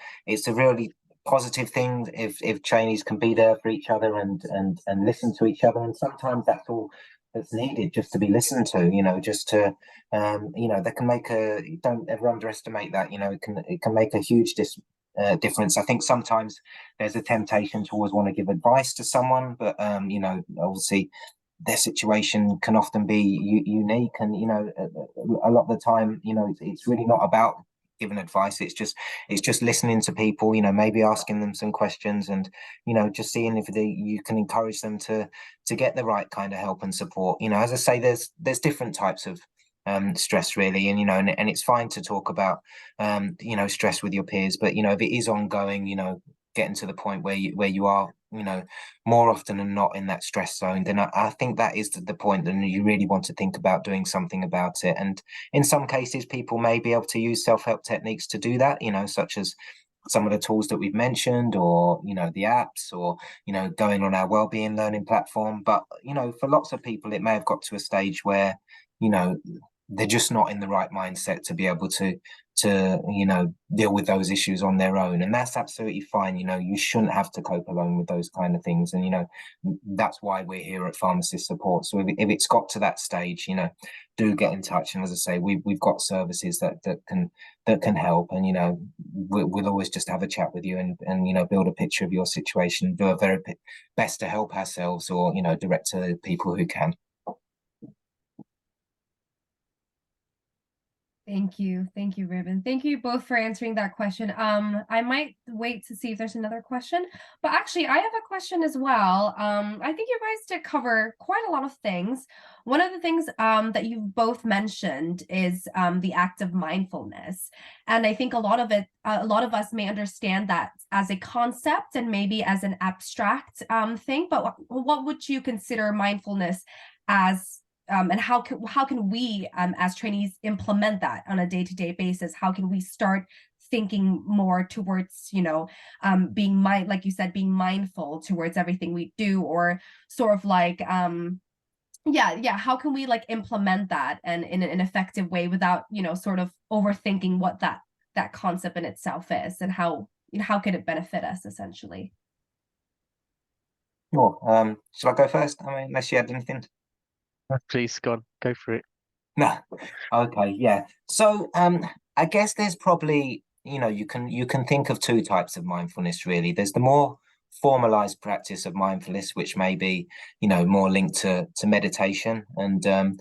really positive thing if trainees can be there for each other and listen to each other. And sometimes that's all that's needed, just to be listened to. Just to that can make a. Don't ever underestimate that. It can make a huge difference. I think sometimes there's a temptation to always want to give advice to someone, but obviously their situation can often be unique, and a lot of the time it's really not about giving advice. It's just listening to people, maybe asking them some questions, and just seeing if you can encourage them to get the right kind of help and support. As I say, there's different types of stress, really, and it's fine to talk about stress with your peers, but if it is ongoing, getting to the point where you are more often than not in that stress zone, then I think that is the point, and you really want to think about doing something about it. And in some cases, people may be able to use self-help techniques to do that, such as some of the tools that we've mentioned, or the apps, or going on our wellbeing learning platform. But for lots of people, it may have got to a stage where you know they're just not in the right mindset to be able to deal with those issues on their own, and that's absolutely fine. You shouldn't have to cope alone with those kind of things, and that's why we're here at Pharmacist Support. So if it's got to that stage, do get in touch. And as I say, we've got services that can help, and we'll always just have a chat with you, and build a picture of your situation, do our very best to help ourselves, or direct to people who can. Thank you, Ribbon. Thank you both for answering that question. I might wait to see if there's another question, but actually, I have a question as well. I think you guys did cover quite a lot of things. One of the things that you both mentioned is the act of mindfulness, and I think a lot of us may understand that as a concept and maybe as an abstract thing. But what would you consider mindfulness as? And how can we as trainees implement that on a day-to-day basis? How can we start thinking more towards being like you said, being mindful towards everything we do, or sort of like how can we like implement that and in an effective way without sort of overthinking what that concept in itself is, and how could it benefit us essentially? Sure. Shall I go first? I mean, unless you had anything. Please, go for it. No. Okay, yeah. So I guess there's probably, you can think of two types of mindfulness, really. There's the more formalized practice of mindfulness, which may be, more linked to meditation. And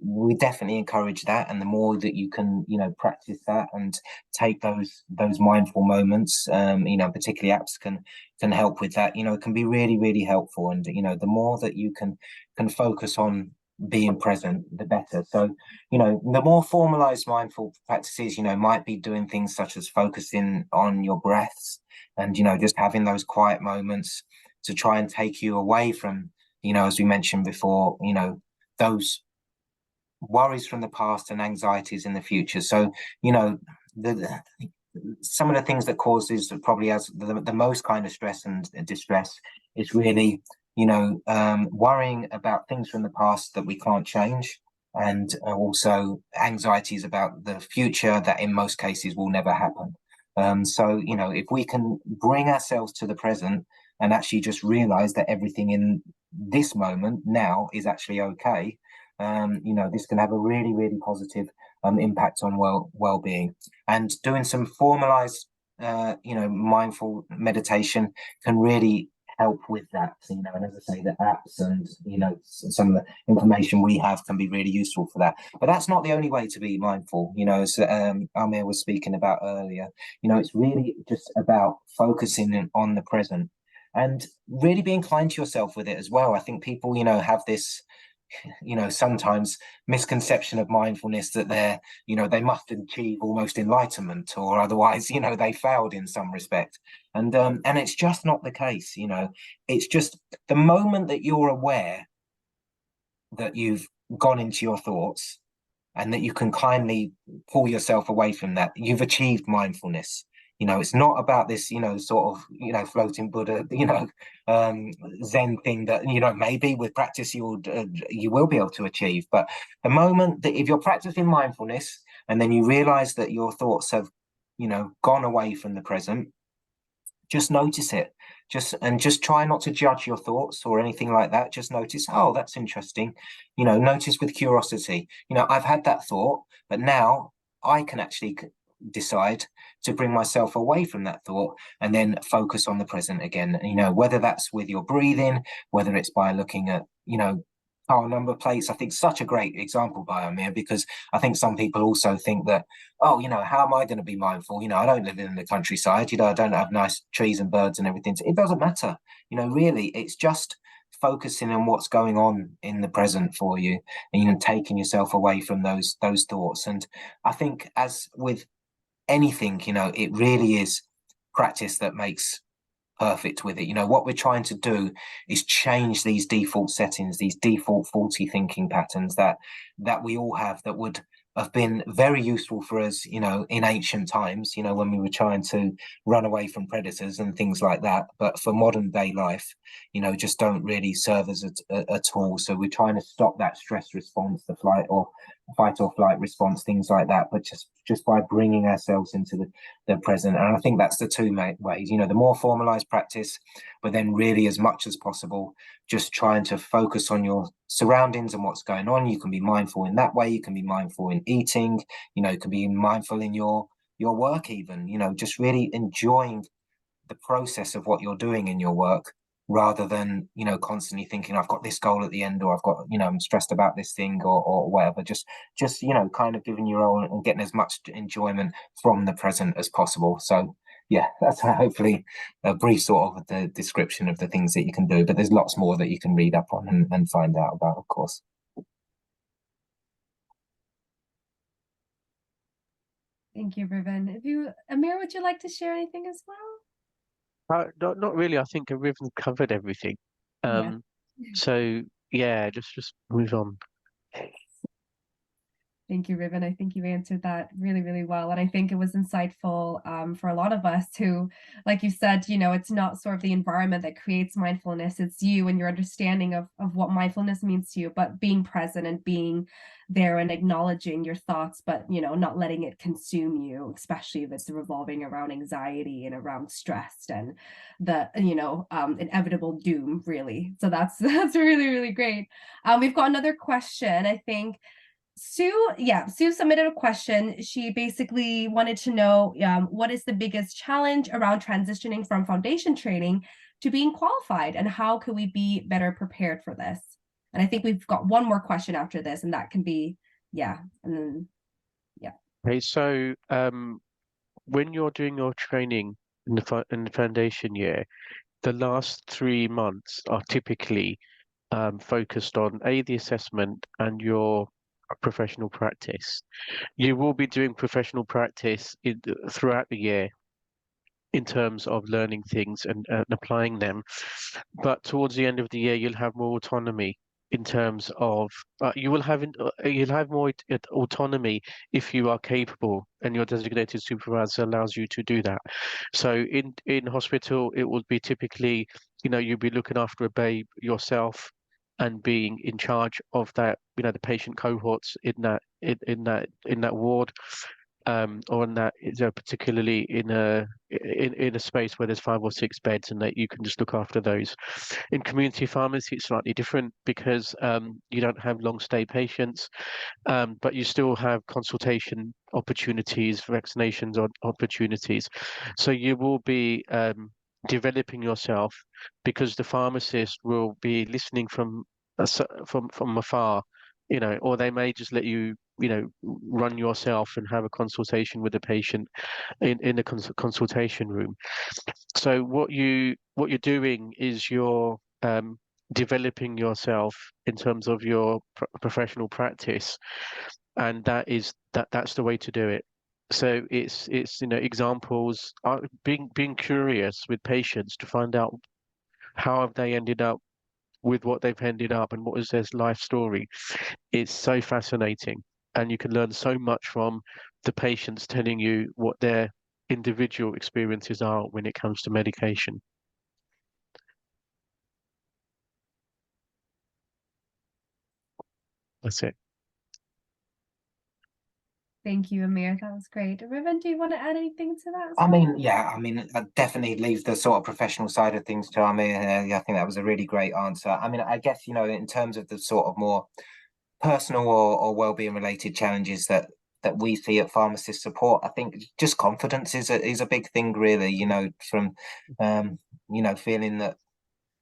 we definitely encourage that. And the more that you can, practice that and take those mindful moments, particularly apps can help with that. It can be really, really helpful. And the more that you can focus on being present, the better. So, the more formalized mindful practices, might be doing things such as focusing on your breaths, and, just having those quiet moments to try and take you away from, as we mentioned before, those worries from the past and anxieties in the future. So, the some of the things that causes probably as the most kind of stress and distress is really worrying about things from the past that we can't change, and also anxieties about the future that in most cases will never happen. So if we can bring ourselves to the present and actually just realize that everything in this moment now is actually okay, this can have a really, really positive impact on well-being. And doing some formalized mindful meditation can really help with that. And as I say, the apps and some of the information we have can be really useful for that. But that's not the only way to be mindful. As Amir was speaking about earlier. It's really just about focusing on the present and really being kind to yourself with it as well. I think people, have this sometimes misconception of mindfulness that they must achieve almost enlightenment or otherwise they failed in some respect, and it's just not the case. It's just the moment that you're aware that you've gone into your thoughts and that you can kindly pull yourself away from that, you've achieved mindfulness. It's not about this, sort of, floating Buddha, Zen thing that, maybe with practice you will be able to achieve. But the moment that if you're practicing mindfulness and then you realize that your thoughts have, gone away from the present, just notice it. Just try not to judge your thoughts or anything like that. Just notice, oh, that's interesting. Notice with curiosity. I've had that thought, but now I can actually decide to bring myself away from that thought and then focus on the present again. Whether that's with your breathing, whether it's by looking at, car number plates. I think such a great example by Amir, because I think some people also think that, oh, how am I going to be mindful? I don't live in the countryside, I don't have nice trees and birds and everything. It doesn't matter. Really, it's just focusing on what's going on in the present for you, and taking yourself away from those thoughts. And I think, as with anything, it really is practice that makes perfect with it. What we're trying to do is change these default settings, these default faulty thinking patterns that we all have, that would have been very useful for us, in ancient times, when we were trying to run away from predators and things like that. But for modern day life, just don't really serve us at all. So we're trying to stop that stress response, the fight or flight response, things like that. But just by bringing ourselves into the present. And I think that's the two main ways, the more formalized practice, but then really as much as possible, just trying to focus on your surroundings and what's going on. You can be mindful in that way. You can be mindful in eating, you can be mindful in your work even, just really enjoying the process of what you're doing in your work, rather than constantly thinking I've got this goal at the end, or I've got I'm stressed about this thing, or whatever. Just kind of giving your all and getting as much enjoyment from the present as possible. So yeah, that's hopefully a brief sort of the description of the things that you can do, but there's lots more that you can read up on and find out about, of course. Thank you, Riven. Amir, would you like to share anything as well? Not really. I think we've covered everything. Yeah. So yeah, just move on. Thank you, Riven. I think you answered that really, really well. And I think it was insightful for a lot of us who, like you said, it's not sort of the environment that creates mindfulness. It's you and your understanding of what mindfulness means to you, but being present and being there and acknowledging your thoughts, but, not letting it consume you, especially if it's revolving around anxiety and around stress and the, inevitable doom, really. So that's really, really great. We've got another question, I think. Sue submitted a question. She basically wanted to know what is the biggest challenge around transitioning from foundation training to being qualified, and how can we be better prepared for this? And I think we've got one more question after this, and that can be, and then, Okay, so when you're doing your training in the foundation year, the last 3 months are typically focused on the assessment and your professional practice. You will be doing professional practice throughout the year in terms of learning things and applying them. But towards the end of the year, you'll have more autonomy in terms of you'll have more autonomy if you are capable and your designated supervisor allows you to do that. So in hospital, it would be typically, you'll be looking after a babe yourself and being in charge of that, the patient cohorts in that ward. or in that, particularly in a space where there's 5 or 6 beds, and that you can just look after those. In community pharmacy, it's slightly different because you don't have long stay patients, but you still have consultation opportunities, vaccinations opportunities. So you will be developing yourself because the pharmacist will be listening from afar, or they may just let you, run yourself and have a consultation with the patient in the consultation room. So what you're doing is you're developing yourself in terms of your professional practice, and that's the way to do it. So it's examples, being curious with patients to find out how have they ended up with what they've ended up and what is their life story. It's so fascinating, and you can learn so much from the patients telling you what their individual experiences are when it comes to medication. That's it. Thank you, Amir. That was great. Riven, do you want to add anything to that as I well? mean, yeah, I mean, definitely leave the sort of professional side of things to Amir. Yeah, I think that was a really great answer. I mean, I guess, in terms of the sort of more personal or well-being related challenges that we see at pharmacist support, I think just confidence is a big thing, really, from feeling that,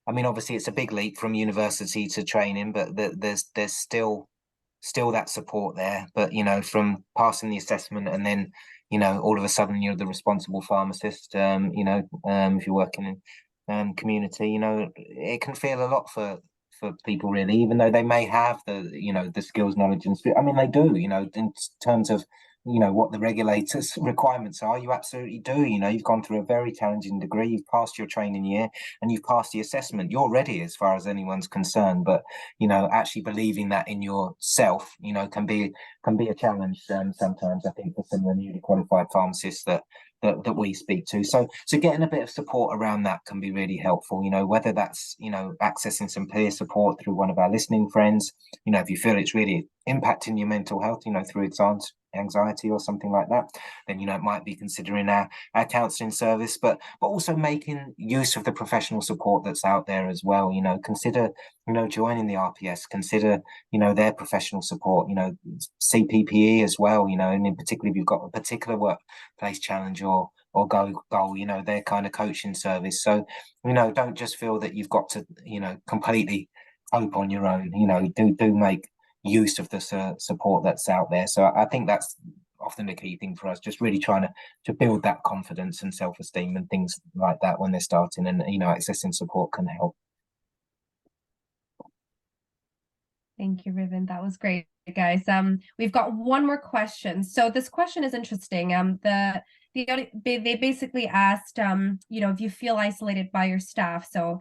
I mean, obviously it's a big leap from university to training, but there's still that support there. But from passing the assessment and then all of a sudden you're the responsible pharmacist. If you're working in community, it can feel a lot for people, really, even though they may have the skills, knowledge, and I mean they do. In terms of what the regulators requirements are, you absolutely do. You've gone through a very challenging degree, you've passed your training year, and you've passed the assessment. You're ready as far as anyone's concerned. But actually believing that in yourself, can be a challenge sometimes. I think for some of the newly qualified pharmacists that we speak to. So getting a bit of support around that can be really helpful. Whether that's accessing some peer support through one of our listening friends. If you feel it's really impacting your mental health, through exams, anxiety or something like that, then it might be considering our counselling service, but also making use of the professional support that's out there as well. Consider joining the RPS, consider their professional support, CPPE as well, and in particular if you've got a particular workplace challenge or goal, their kind of coaching service. So don't just feel that you've got to completely cope on your own. Do make use of the support that's out there. So I think that's often the key thing for us, just really trying to build that confidence and self-esteem and things like that when they're starting, and accessing support can help. Thank you, Riven. That was great, guys. We've got one more question. So this question is interesting. They basically asked, if you feel isolated by your staff, so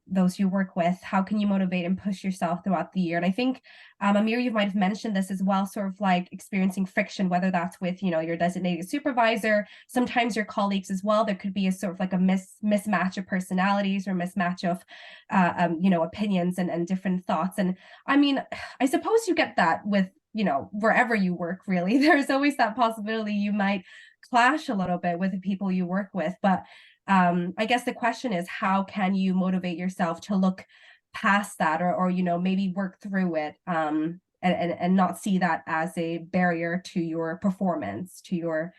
those you work with, how can you motivate and push yourself throughout the year? And I think, Amir, you might have mentioned this as well, sort of like experiencing friction, whether that's with your designated supervisor, sometimes your colleagues as well. There could be a sort of like a mismatch of personalities or mismatch of opinions and different thoughts. And I mean, I suppose you get that with wherever you work, really. There's always that possibility you might clash a little bit with the people you work with. But I guess the question is, how can you motivate yourself to look past that, or maybe work through it, and not see that as a barrier to your performance, to your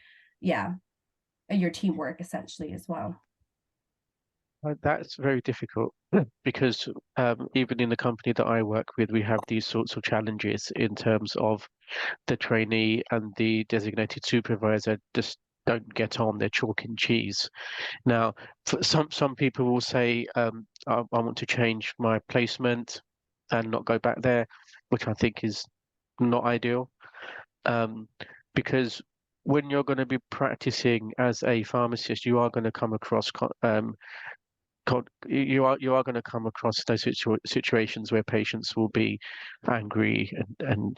teamwork essentially as well. That's very difficult because even in the company that I work with, we have these sorts of challenges in terms of the trainee and the designated supervisor just don't get on. They're chalk and cheese. Now, for some people will say, I want to change my placement and not go back there, which I think is not ideal, because when you're going to be practicing as a pharmacist, you are going to come across you are going to come across those situations where patients will be angry and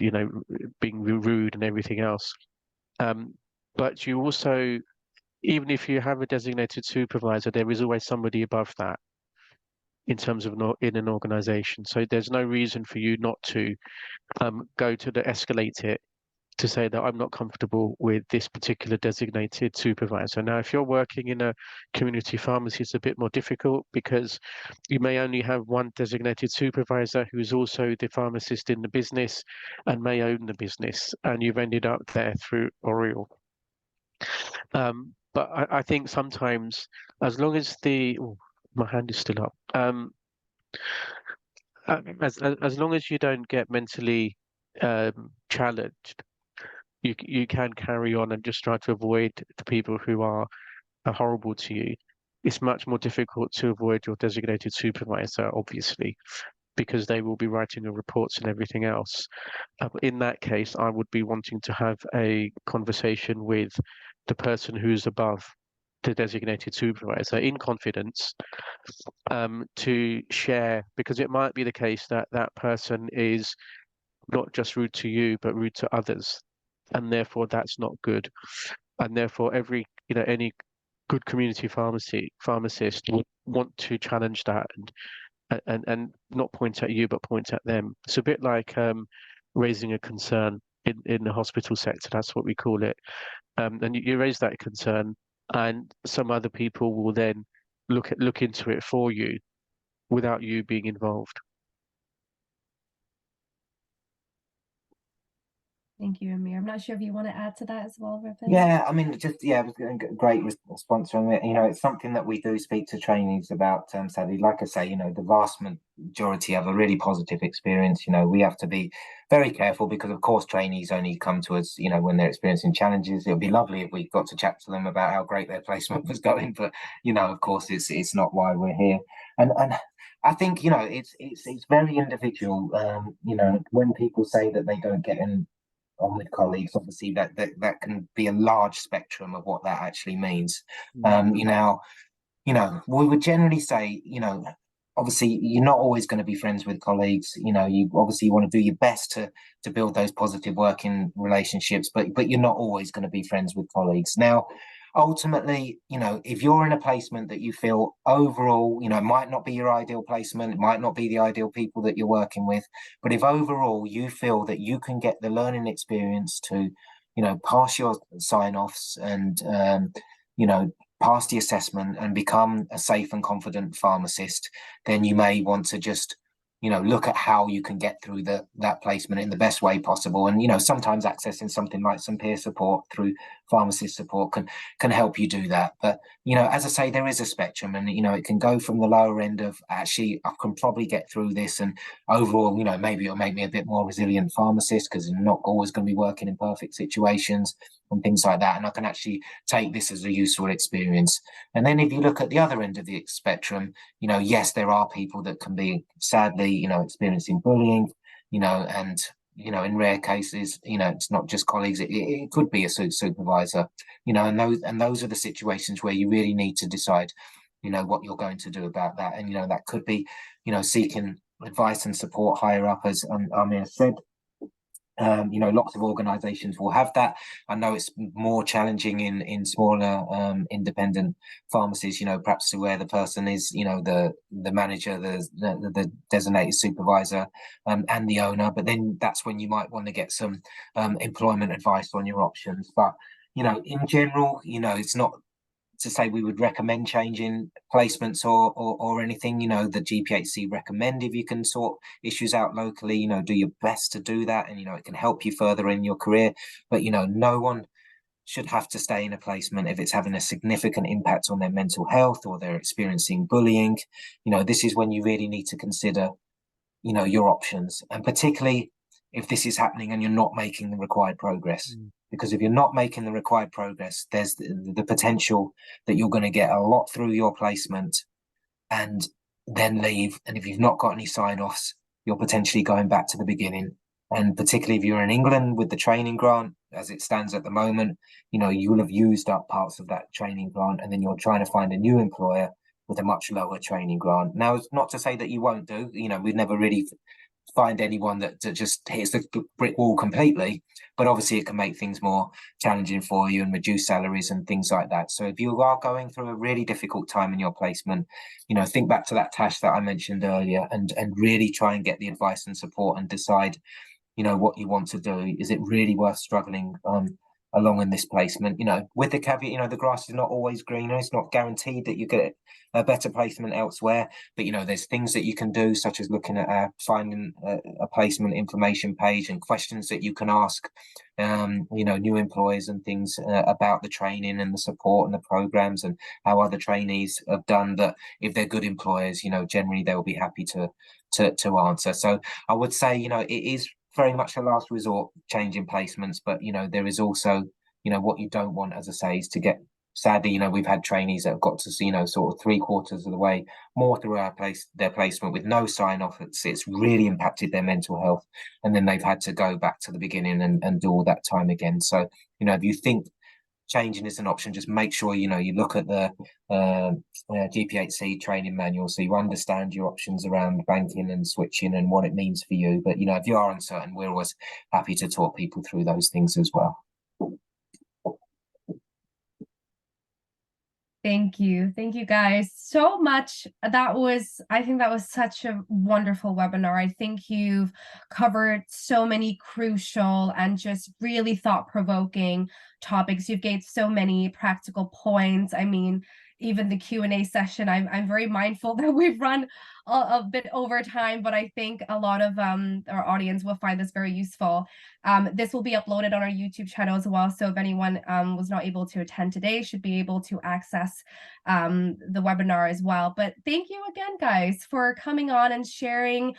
being rude and everything else. But you also, even if you have a designated supervisor, there is always somebody above that in terms of in an organization. So there's no reason for you not to go to escalate it to say that I'm not comfortable with this particular designated supervisor. Now, if you're working in a community pharmacy, it's a bit more difficult because you may only have one designated supervisor who is also the pharmacist in the business and may own the business, and you've ended up there through Oriel. But I think sometimes, as long as my hand is still up. As long as you don't get mentally challenged, you can carry on and just try to avoid the people who are horrible to you. It's much more difficult to avoid your designated supervisor, obviously, because they will be writing your reports and everything else. In that case, I would be wanting to have a conversation with the person who's above the designated supervisor in confidence, to share, because it might be the case that that person is not just rude to you, but rude to others. And therefore that's not good. And therefore any good community pharmacist would want to challenge that and not point at you, but point at them. It's a bit like raising a concern in the hospital sector, that's what we call it. And you raise that concern, and some other people will then look into it for you without you being involved. Thank you, Amir. I'm not sure if you want to add to that as well, Riven. Yeah, I mean, just it was a great response from it. It's something that we do speak to trainees about. Sadly, like I say, the vast majority have a really positive experience. We have to be very careful because, of course, trainees only come to us, when they're experiencing challenges. It would be lovely if we got to chat to them about how great their placement was going, but of course, it's not why we're here. And I think it's very individual. When people say that they don't get on with colleagues, obviously that can be a large spectrum of what that actually means. We would generally say, obviously you're not always going to be friends with colleagues. You obviously want to do your best to build those positive working relationships, but you're not always going to be friends with colleagues. Now, ultimately, if you're in a placement that you feel overall, it might not be your ideal placement, it might not be the ideal people that you're working with, but if overall you feel that you can get the learning experience to, pass your sign-offs and, pass the assessment and become a safe and confident pharmacist, then you may want to just look at how you can get through that placement in the best way possible. And sometimes accessing something like some peer support through pharmacist support can help you do that. But as I say, there is a spectrum, and it can go from the lower end of actually I can probably get through this, and overall maybe it'll make me a bit more resilient pharmacist because I'm not always going to be working in perfect situations and things like that, and I can actually take this as a useful experience. And then if you look at the other end of the spectrum, yes, there are people that can be sadly experiencing bullying, and in rare cases, it's not just colleagues, it could be a supervisor, and those are the situations where you really need to decide what you're going to do about that. And that could be seeking advice and support higher up, as Amir said. Lots of organizations will have that. I know it's more challenging in smaller independent pharmacies, perhaps to where the person is, the manager, the designated supervisor, and the owner. But then that's when you might want to get some employment advice on your options. But in general, it's not to say we would recommend changing placements or anything. The GPHC recommend if you can sort issues out locally, do your best to do that, and it can help you further in your career. But no one should have to stay in a placement if it's having a significant impact on their mental health or they're experiencing bullying. This is when you really need to consider your options, and particularly if this is happening and you're not making the required progress. Because if you're not making the required progress, there's the potential that you're going to get a lot through your placement and then leave. And if you've not got any sign-offs, you're potentially going back to the beginning. And particularly if you're in England with the training grant, as it stands at the moment, you will have used up parts of that training grant, and then you're trying to find a new employer with a much lower training grant. Now, it's not to say that you won't do, we've never really find anyone that just hits the brick wall completely, but obviously it can make things more challenging for you and reduce salaries and things like that. So if you are going through a really difficult time in your placement, think back to that task that I mentioned earlier and really try and get the advice and support and decide what you want to do. Is it really worth struggling along in this placement? With the caveat, the grass is not always greener. It's not guaranteed that you get a better placement elsewhere. But there's things that you can do, such as looking at finding a placement information page and questions that you can ask, new employers and things about the training and the support and the programs and how other trainees have done that. If they're good employers, generally they will be happy to answer. So I would say, it is very much a last resort change in placements, but there is also, what you don't want, as I say, is to get, sadly, we've had trainees that have got to see, sort of 3/4 of the way more through their placement with no sign off. It's really impacted their mental health, and then they've had to go back to the beginning and do all that time again. So if you think changing is an option, just make sure you look at the GPHC training manual, so you understand your options around banking and switching and what it means for you. But if you are uncertain, we're always happy to talk people through those things as well. Thank you guys so much. I think that was such a wonderful webinar. I think you've covered so many crucial and just really thought-provoking topics. You've gave so many practical points. I mean, even the Q&A session, I'm very mindful that we've run a bit over time, but I think a lot of our audience will find this very useful. This will be uploaded on our YouTube channel as well, so if anyone was not able to attend today, should be able to access the webinar as well. But thank you again, guys, for coming on and sharing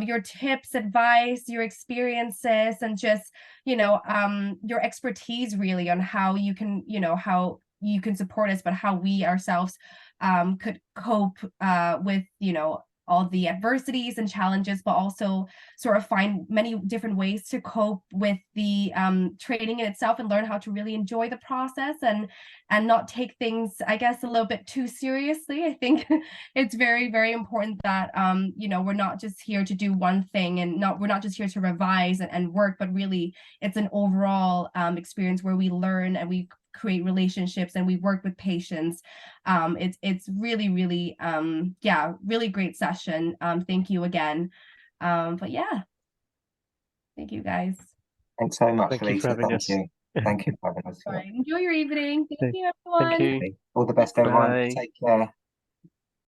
your tips, advice, your experiences, and just your expertise really on how you can support us, but how we ourselves could cope with all the adversities and challenges, but also sort of find many different ways to cope with the training in itself and learn how to really enjoy the process and not take things, I guess, a little bit too seriously. I think it's very, very important that we're not just here to do one thing, and we're not just here to revise and work, but really it's an overall experience where we learn and we create relationships and we work with patients. It's really, really really great session. Thank you again. But yeah, thank you guys. Thanks so much, Thank you for Lisa. having Thank us. you. Thank you for having us. All right, enjoy your evening. Thank you, Thank everyone. you. All the best, everyone. Bye. Take care.